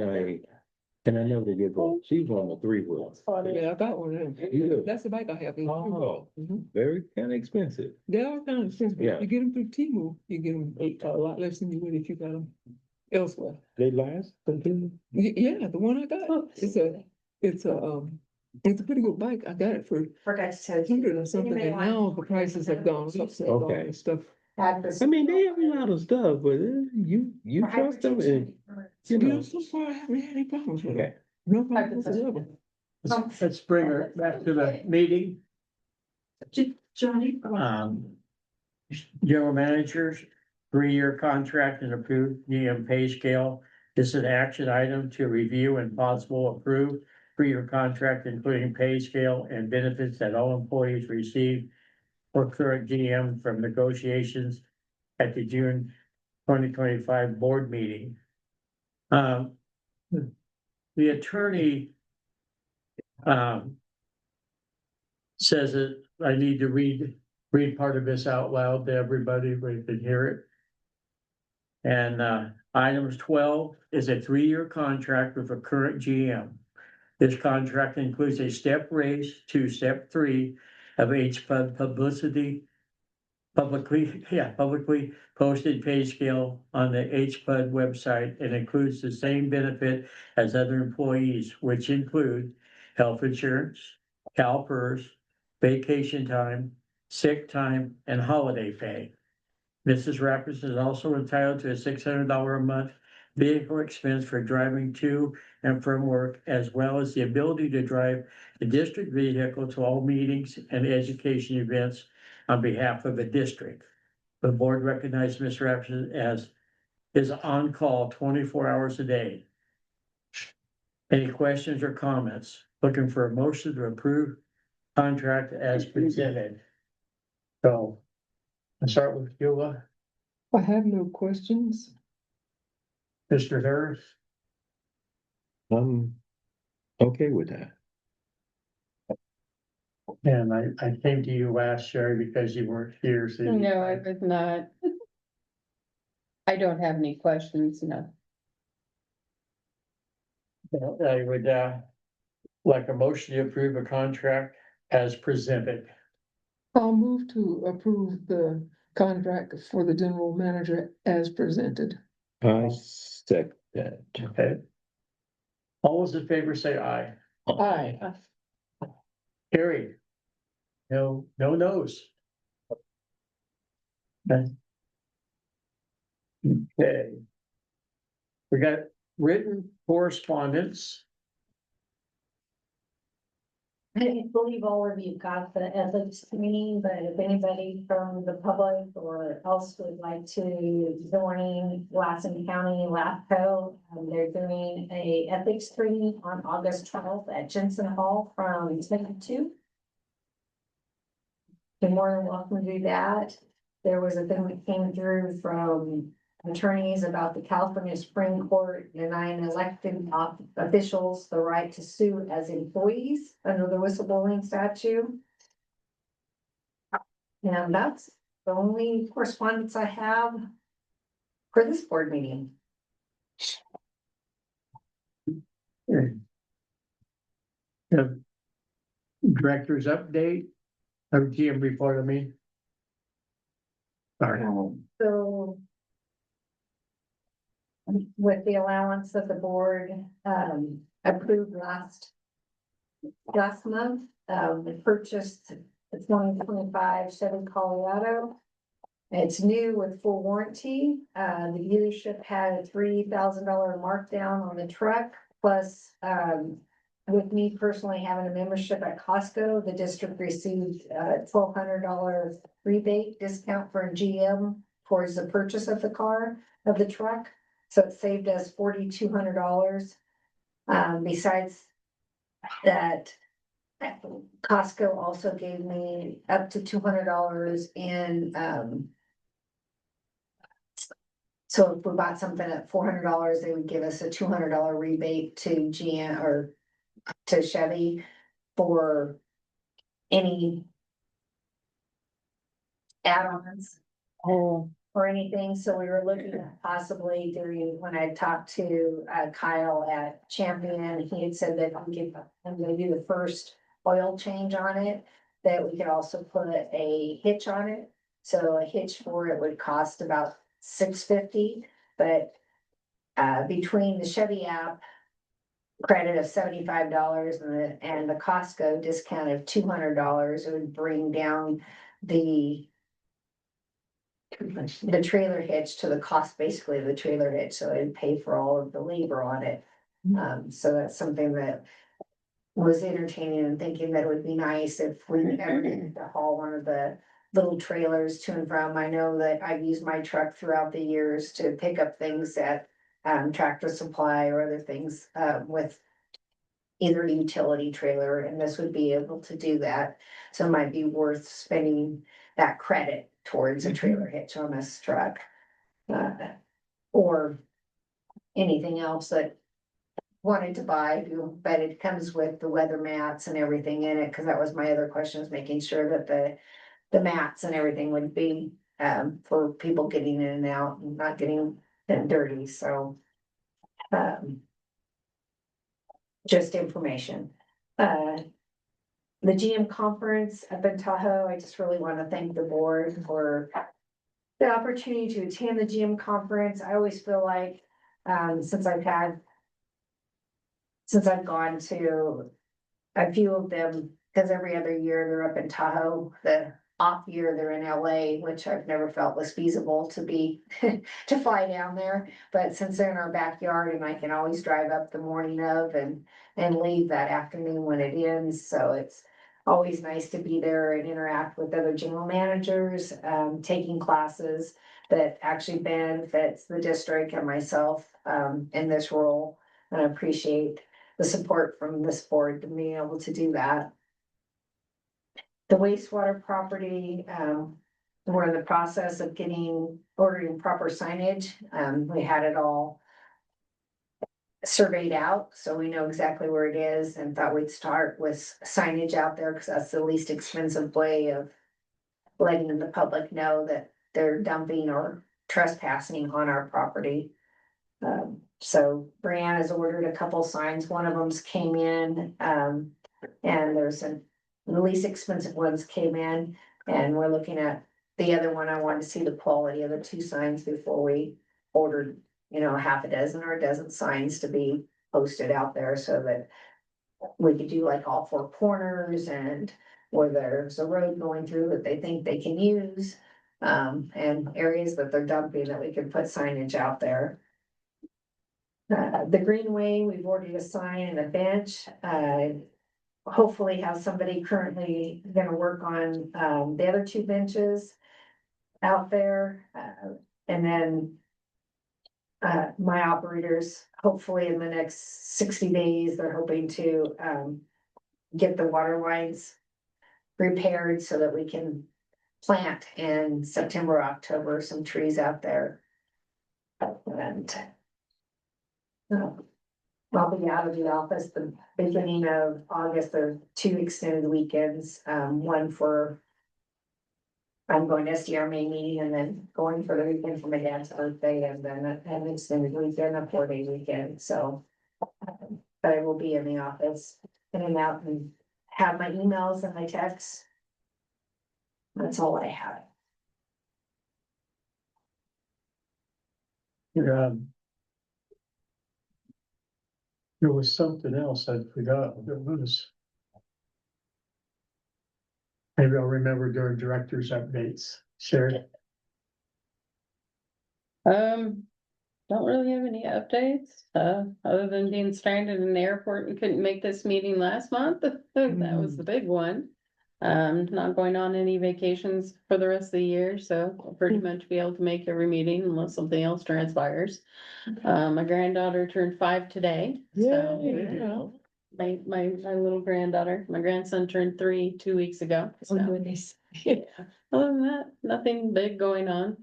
and I know they did go, she was on the 3-wheel. Yeah, I got one of them. You do? That's the bike I have. Oh. Mhm. Very kind of expensive. They're all kind of expensive. Yeah. You get them through Temu, you get them a lot less than you would if you got them elsewhere. They last? Yeah, the one I got, it's a pretty good bike. I got it for Forgot to tell you. 100 or something, and now the prices have gone up. So all Okay. this stuff. I mean, they have a lot of stuff, but you trust them and, you know. So far, I haven't had any problems with it. Okay, No problem whatsoever. Let's bring her back to the meeting. Johnny. General managers, 3-year contract and approved GM pay scale. This is an action item to review and possible approve 3-year contract, including pay scale and benefits that all employees receive for current GM from negotiations at the June 2025 board meeting. The attorney says that I need to read part of this out loud to everybody, where you can hear it. And items 12 is a 3-year contract with a current GM. This contract includes a step raise to step 3 of Hpud publicly posted pay scale on the Hpud website, and includes the same benefit as other employees, which include health insurance, CalPERS, vacation time, sick time, and holiday pay. Mrs. Rapids is also entitled to a $600 a month vehicle expense for driving to and from work, as well as the ability to drive the district vehicle to all meetings and education events on behalf of the district. The board recognizes Ms. Rapids as is on call 24 hours a day. Any questions or comments? Looking for a motion to approve contract as presented. So I'll start with Sheila. I have no questions. Mr. Harris, I'm okay with that. and I came to you last, Sherry, because you weren't here. So you- No, I was not. I don't have any questions, no. I would like a motion to approve a contract as presented. I'll move to approve the contract for the general manager as presented. I second that. Okay. All those in favor say aye. Aye. Carried. No no's. Okay. Okay. We got written correspondence. I believe all of you got the ethics meeting, but if anybody from the public or else would like to join Lassen County LAFCO, they're doing a ethics training on August 12th at Jensen Hall from 10 to 2. You're more than welcome to do that. There was a thing that came through from attorneys about the California Supreme Court denying elected officials the right to sue as employees under the whistleblowing statute. And that's the only correspondence I have for this board meeting. The director's update, or GM report, I mean. Sorry. So with the allowance that the board approved last month, we purchased the 2025 Chevy Colorado. It's new with full warranty. The dealership had a $3,000 markdown on the truck, plus with me personally having a membership at Costco, the district received a $1,200 rebate discount for GM towards the purchase of the truck. So it saved us $4,200. Besides that, Costco also gave me up to $200 in, so if we bought something at $400, they would give us a $200 rebate to GM or to Chevy for any add-ons. Oh, Or anything, so we were looking at possibly doing, when I talked to Kyle at Champion, he had said that I'm gonna do the first oil change on it. That we could also put a hitch on it, so a hitch for it would cost about $650, but between the Chevy app credit of $75 and the Costco discount of $200, it would bring down the trailer hitch to the cost basically of the trailer hitch, so it'd pay for all of the labor on it. So that's something that was entertaining and thinking that it would be nice if we ever needed to haul one of the little trailers to and from. I know that I've used my truck throughout the years to pick up things at Tractor Supply or other things with either utility trailer, and this would be able to do that. So it might be worth spending that credit towards a trailer hitch on this truck. Or anything else that wanted to buy, but it comes with the weather mats and everything in it, because that was my other question, is making sure that the mats and everything would be for people getting in and out and not getting dirty, so just information. The GM conference up in Tahoe, I just really want to thank the board for the opportunity to attend the GM conference. I always feel like, since I've gone to a few of them, because every other year they're up in Tahoe, the off year they're in LA, which I've never felt was feasible to be, to fly down there. But since they're in our backyard and I can always drive up the morning of and leave that afternoon when it ends, so it's always nice to be there and interact with other general managers, taking classes that actually benefits the district and myself in this role. And I appreciate the support from this board to be able to do that. The wastewater property, we're in the process of ordering proper signage. We had it all surveyed out, so we know exactly where it is, and thought we'd start with signage out there, because that's the least expensive way of letting the public know that they're dumping or trespassing on our property. So Brianna has ordered a couple signs, one of them's came in, and the least expensive ones came in, and we're looking at the other one. I wanted to see the quality of the two signs before we ordered you know, half a dozen or a dozen signs to be posted out there so that we could do like all four corners and where there's a road going through that they think they can use. And areas that they're dumping that we could put signage out there. The Greenway, we've ordered a sign and a bench, hopefully have somebody currently gonna work on, the other two benches out there, and then my operators, hopefully in the next 60 days, they're hoping to, get the water lines repaired so that we can plant in September, October, some trees out there. And I'll be out of the office the beginning of August. There are 2 extended weekends, one for I'm going to SDRMA meeting and then going for the weekend for my dad's birthday and then an extended weekend, a 4-day weekend, so. But I will be in the office, in and out and have my emails and my texts. That's all I have. There was something else I forgot. There was. Maybe I'll remember during director's updates. Sherry? Don't really have any updates, other than being stranded in the airport and couldn't make this meeting last month. That was the big one. Not going on any vacations for the rest of the year, so I'll pretty much be able to make every meeting unless something else transpires. My granddaughter turned 5 today, so. Yeah. My little granddaughter, my grandson turned 3 2 weeks ago, so. goodness. Yeah, other than that, nothing big going on.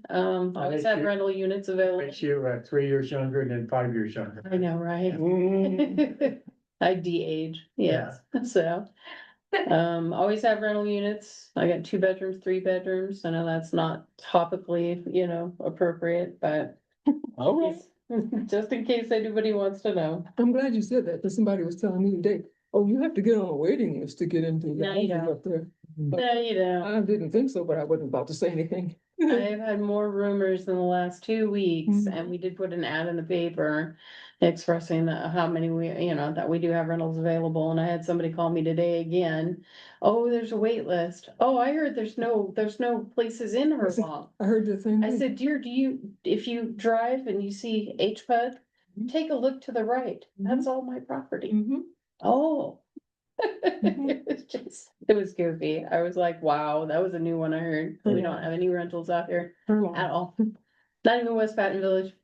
Always have rental units available. Makes you 3 years younger and then 5 years younger. I know, right? I de-age, yes, so. Always have rental units. I got 2 bedrooms, 3 bedrooms. I know that's not topically, you know, appropriate, but. All right. Just in case anybody wants to know. I'm glad you said that, because somebody was telling me today, oh, you have to get on a waiting list to get into the No, you houses don't. up there. No, you don't. I didn't think so, but I wasn't about to say anything. I've had more rumors in the last 2 weeks, Mhm. and we did put an ad in the paper expressing that how many we, you know, that we do have rentals available, and I had somebody call me today again. Oh, there's a wait list. Oh, I heard there's no places in Herlong. I heard the same I thing. said, dear, if you drive and you see Hpud, take a look to the right. That's all my property. Mhm. Oh. Mhm. It was goofy. I was like, wow, that was a new one I heard. We don't have any rentals out here Herlong. at all. Not even West Patton Village.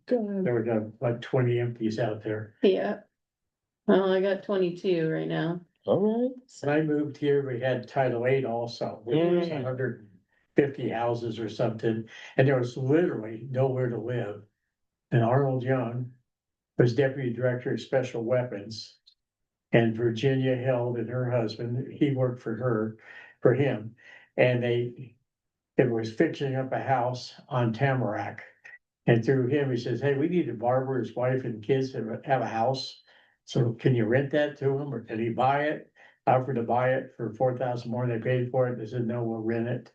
God. There were like 20 empties out there. Yeah. Well, I got 22 right now. All right. When I moved here, we had Title VIII also, which was 150 houses or something, and there was literally nowhere to live. And Arnold Young was deputy director of special weapons. And Virginia Held and her husband, he worked for him, and it was fixing up a house on Tamarack. And through him, he says, hey, we need a barber, his wife and kids to have a house. So can you rent that to him, or can he buy it? Offered to buy it for 4,000 more than they paid for it. They said, no, we'll rent it.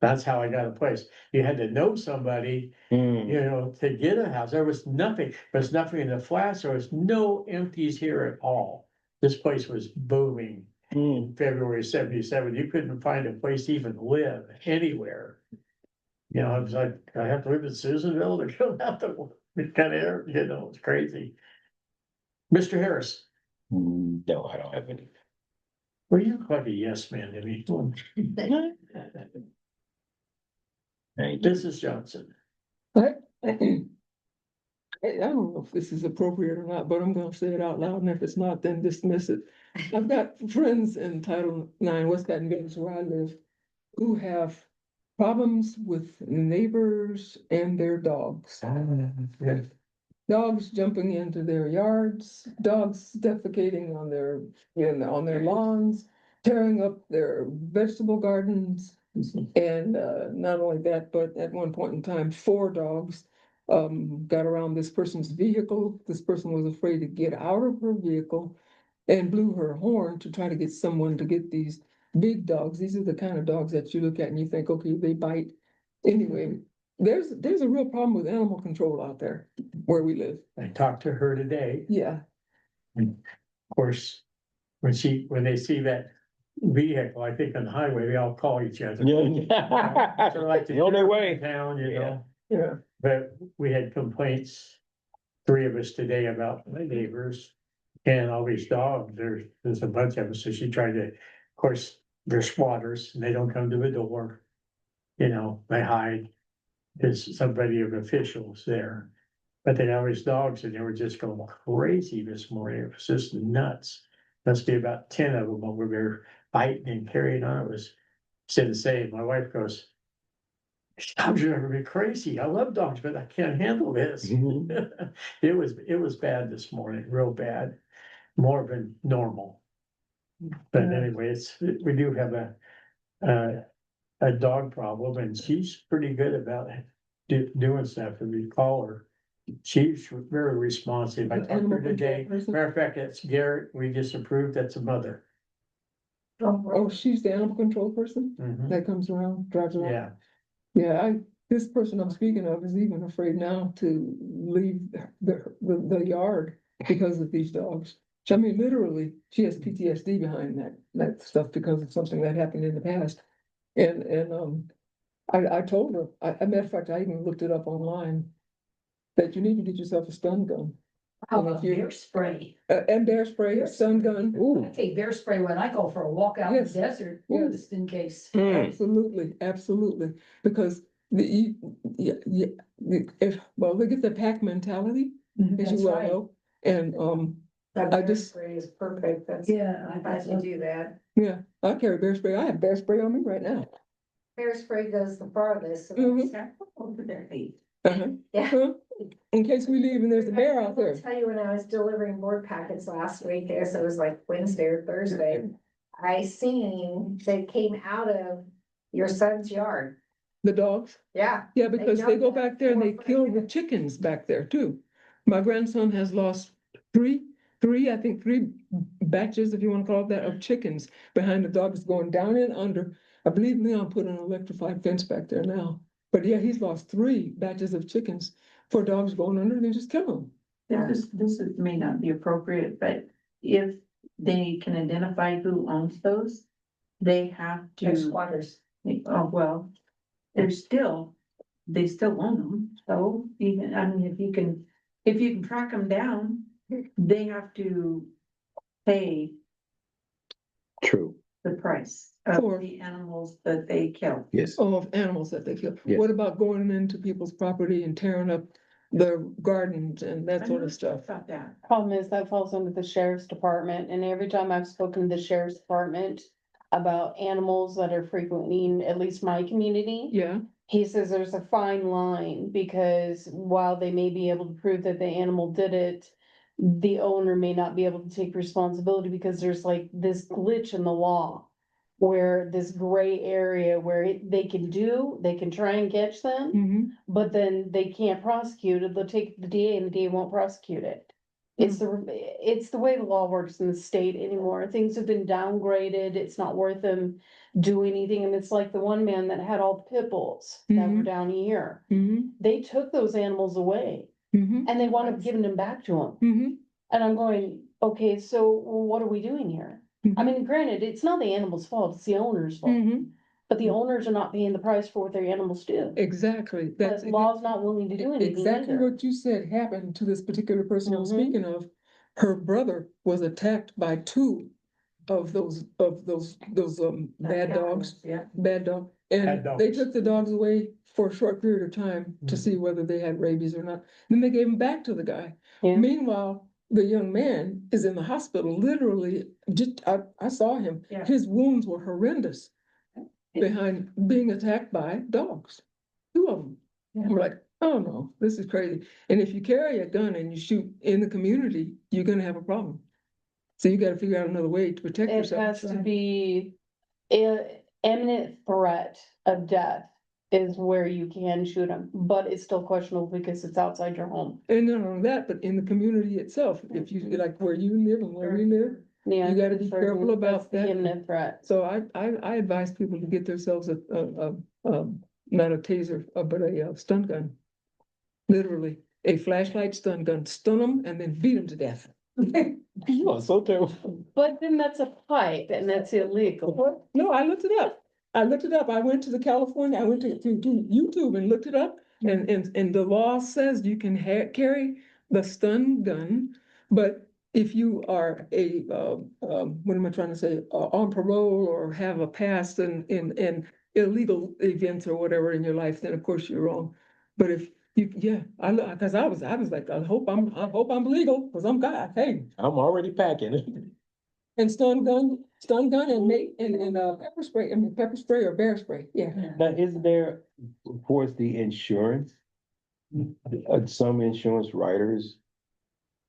That's how I got a place. You had to know somebody, you know, to get a house. There was nothing, there's nothing in the flats. There was no empties here at all. This place was booming in February '77. You couldn't find a place to even live anywhere. You know, I was like, I have to live in Susanville to come out to kind of air, you know, it's crazy. Mr. Harris, No, I don't have any. were you quite a yes man to me? Thank you. Mrs. Johnson. I don't know if this is appropriate or not, but I'm gonna say it out loud, and if it's not, then dismiss it. I've got friends in Title IX, West Baton Rouge, where I live, who have problems with neighbors and their dogs. Yeah. Dogs jumping into their yards, dogs defecating on on their lawns, tearing up their vegetable gardens. And not only that, but at one point in time, 4 dogs got around this person's vehicle. This person was afraid to get out of her vehicle and blew her horn to try to get someone to get these big dogs. These are the kind of dogs that you look at and you think, okay, they bite. Anyway, there's a real problem with animal control out there where we live. I talked to her today. Yeah, Of course, when they see that vehicle, I think on the highway, they all call each other. Yeah. Sort of like The only sheriff way. in town, you know, yeah. but we had complaints, three of us today about my neighbors. And all these dogs, there's a bunch of them, so she tried to, of course, they're squatters, and they don't come to the door. You know, they hide, there's somebody of officials there. But they had all these dogs and they were just going crazy this morning, it was just nuts. Must be about 10 of them over there fighting and carrying on, it was, said the same, my wife goes, dogs are never been crazy, I love dogs, but I can't handle this. Mhm. It was bad this morning, real bad, more than normal. But anyway, we do have a dog problem and she's pretty good about doing stuff. If you call her, she's very responsive. I An talked to her animal control today. person? Matter of fact, that's Garrett. We just approved. That's a mother. Oh, she's the animal control person Mhm. that comes around, drives around? Yeah, Yeah, this person I'm speaking of is even afraid now to leave the yard because of these dogs. I mean, literally, she has PTSD behind that stuff because of something that happened in the past. And I told her, a matter of fact, I even looked it up online, that you need to get yourself a stun gun. How And if about you- bear spray? And bear spray, stun gun, I take bear spray when I go for a walk out in the Yes, desert, yes. just in case. absolutely, absolutely, because well, look at the pack mentality, as you That's well right. know, and, That I bear just- spray is perfect, that's, Yeah. I'm glad you do that. yeah, I carry bear spray, I have bear spray on me right now. Bear spray goes the farthest, so Mhm. that's over their feet. Uh-huh. Yeah. Huh? In case we leave and there's a bear out there. I'll tell you, when I was delivering board packets last week, there, so it was like Wednesday or Thursday, I seen they came out of your son's yard. The dogs, Yeah, yeah, because they jumped go that back there and they 4 foot kill the fence. chickens back there too. My grandson has lost three batches, if you want to call it that, of chickens behind the dogs going down and under. I believe Leon put an electrified fence back there now. But yeah, he's lost 3 batches of chickens for dogs going under and they just kill them. May not be appropriate, but if they can identify who owns those, they have They're to, squatters. oh, well, they still own them, so even, I mean, if you can track them down, they have to pay True, the price For- of the animals that they kill. yes. Oh, of animals that they kill. Yes. What about going into people's property and tearing up their gardens and that sort of stuff? About that. Problem is that falls under the sheriff's department, and every time I've spoken to the sheriff's department about animals that are frequenting at least my community, Yeah, he says there's a fine line, because while they may be able to prove that the animal did it, the owner may not be able to take responsibility because there's like this glitch in the law where this gray area where they can try and catch them, hmm, but then they can't prosecute it. They'll take the DA and the DA won't prosecute it. It's the way the law works in the state anymore. Things have been downgraded. It's not worth them doing anything. And it's like the one man that had all the pit bulls that were Mhm. down here. hmm, They took those animals away hmm, and they wound up giving them back to him. hmm. And I'm going, okay, so what are we doing here? I mean, granted, it's not the animal's fault, it's the owner's fault. Hmm, But the owners are not paying the price for what their animals do. exactly. That's But law's not willing to do anything exactly either. what you said happened to this particular person I'm Mhm. speaking of. Her brother was attacked by 2 of those bad dogs. Yeah. Bad dog, Bad and dogs. they took the dogs away for a short period of time to Mhm. see whether they had rabies or not. Then they gave them back to the guy. Yeah. Meanwhile, the young man is in the hospital, literally, I saw him. Yeah. His wounds were horrendous behind being attacked by dogs, 2 of them. I'm like, oh no, this is crazy. And if you carry a gun and you shoot in the community, you're gonna have a problem. So you gotta figure out another way to protect It yourself. has to be imminent threat of death is where you can shoot them, but it's still questionable because it's outside your home. And not only that, but in the community itself, if you, like where you live and where we live, Yeah. You gotta be certain- careful about that's the that. Imminent threat. so I advise people to get themselves a not a taser, but a stun gun. Literally, a flashlight stun gun, stun them and then beat them to death. You are so terrible. But then that's a pipe and that's illegal. No, I looked it up. I looked it up. I went to California, I went to YouTube and looked it up. And the law says you can carry the stun gun, but if you are what am I trying to say, on parole or have a past in illegal events or whatever in your life, then of course you're wrong. But if you, yeah, cause I was like, I hope I'm legal, cause I'm God, hey. I'm already packing. And stun gun and pepper spray, I mean pepper spray or bear spray, yeah. Now, is there, of course, the insurance? Some insurance writers,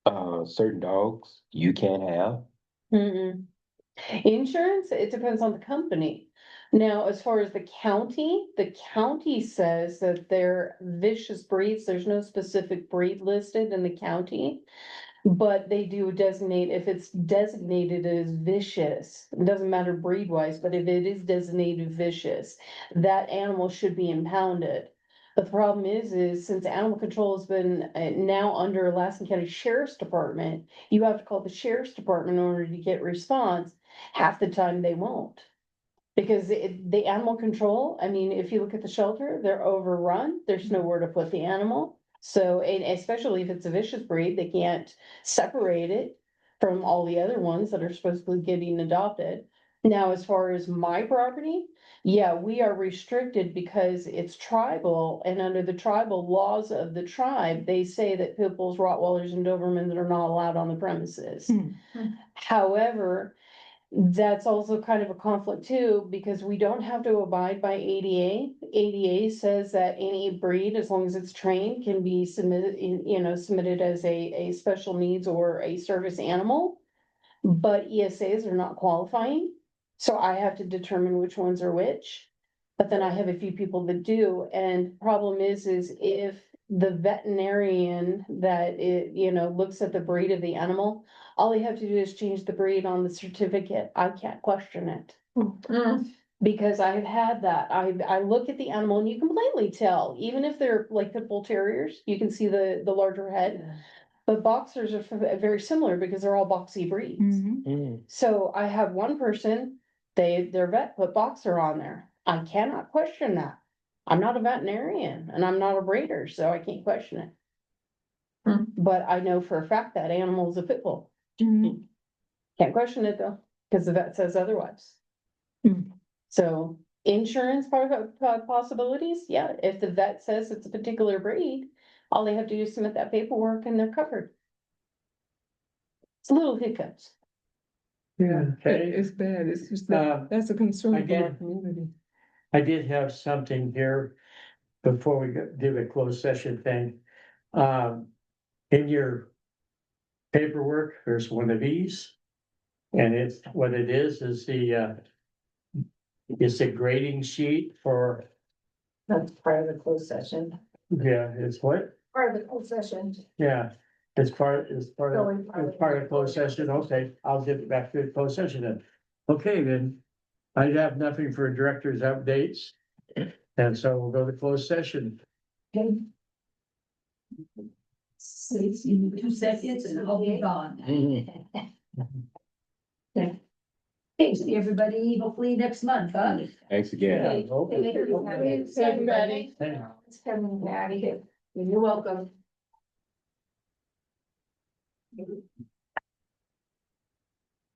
certain dogs you can't have. Mm-mm. Insurance, it depends on the company. Now, as far as the county says that they're vicious breeds, there's no specific breed listed in the county. But they do designate, if it's designated as vicious, it doesn't matter breed wise, but if it is designated vicious, that animal should be impounded. But the problem is since animal control has been now under Alaskan County Sheriff's Department, you have to call the Sheriff's Department in order to get response. Half the time they won't. Because the animal control, I mean, if you look at the shelter, they're overrun, there's nowhere to put the animal. So, and especially if it's a vicious breed, they can't separate it from all the other ones that are supposedly getting adopted. Now, as far as my property, yeah, we are restricted because it's tribal, and under the tribal laws of the tribe, they say that pit bulls, Rottweilers, and Dobermans are not allowed on the premises. However, that's also kind of a conflict too, because we don't have to abide by ADA. ADA says that any breed, as long as it's trained, can be submitted as a special needs or a service animal. But ESAs are not qualifying, so I have to determine which ones are which. But then I have a few people that do, and problem is if the veterinarian that looks at the breed of the animal, all they have to do is change the breed on the certificate. I can't question it. Because I've had that. I look at the animal and you can plainly tell, even if they're like pit bull terriers, you can see the larger head. But boxers are very similar because they're all boxy breeds. So I have one person, their vet put boxer on there. I cannot question that. I'm not a veterinarian and I'm not a breeder, so I can't question it. But I know for a fact that animal is a pit bull. Can't question it though, because the vet says otherwise. So insurance possibilities, yeah, if the vet says it's a particular breed, all they have to do is submit that paperwork and they're covered. It's little hiccups. Yeah, Okay. it's bad, it's just, Uh, that's a concern I of our did- community. I did have something here before we do the closed session thing. In your paperwork, there's one of these. And it's, what it is it's a grading sheet for, That's part of the closed session. yeah, it's what? Part of the closed session. Yeah, it's part of closed session, okay, I'll give it back to the closed session then. Okay, then, I have nothing for directors' updates, and so we'll go to closed session. Okay. States in 2 seconds and I'll be gone. Okay, see everybody hopefully next month, huh? Thanks again. Thanks, everybody. It's coming, Patty. You're welcome.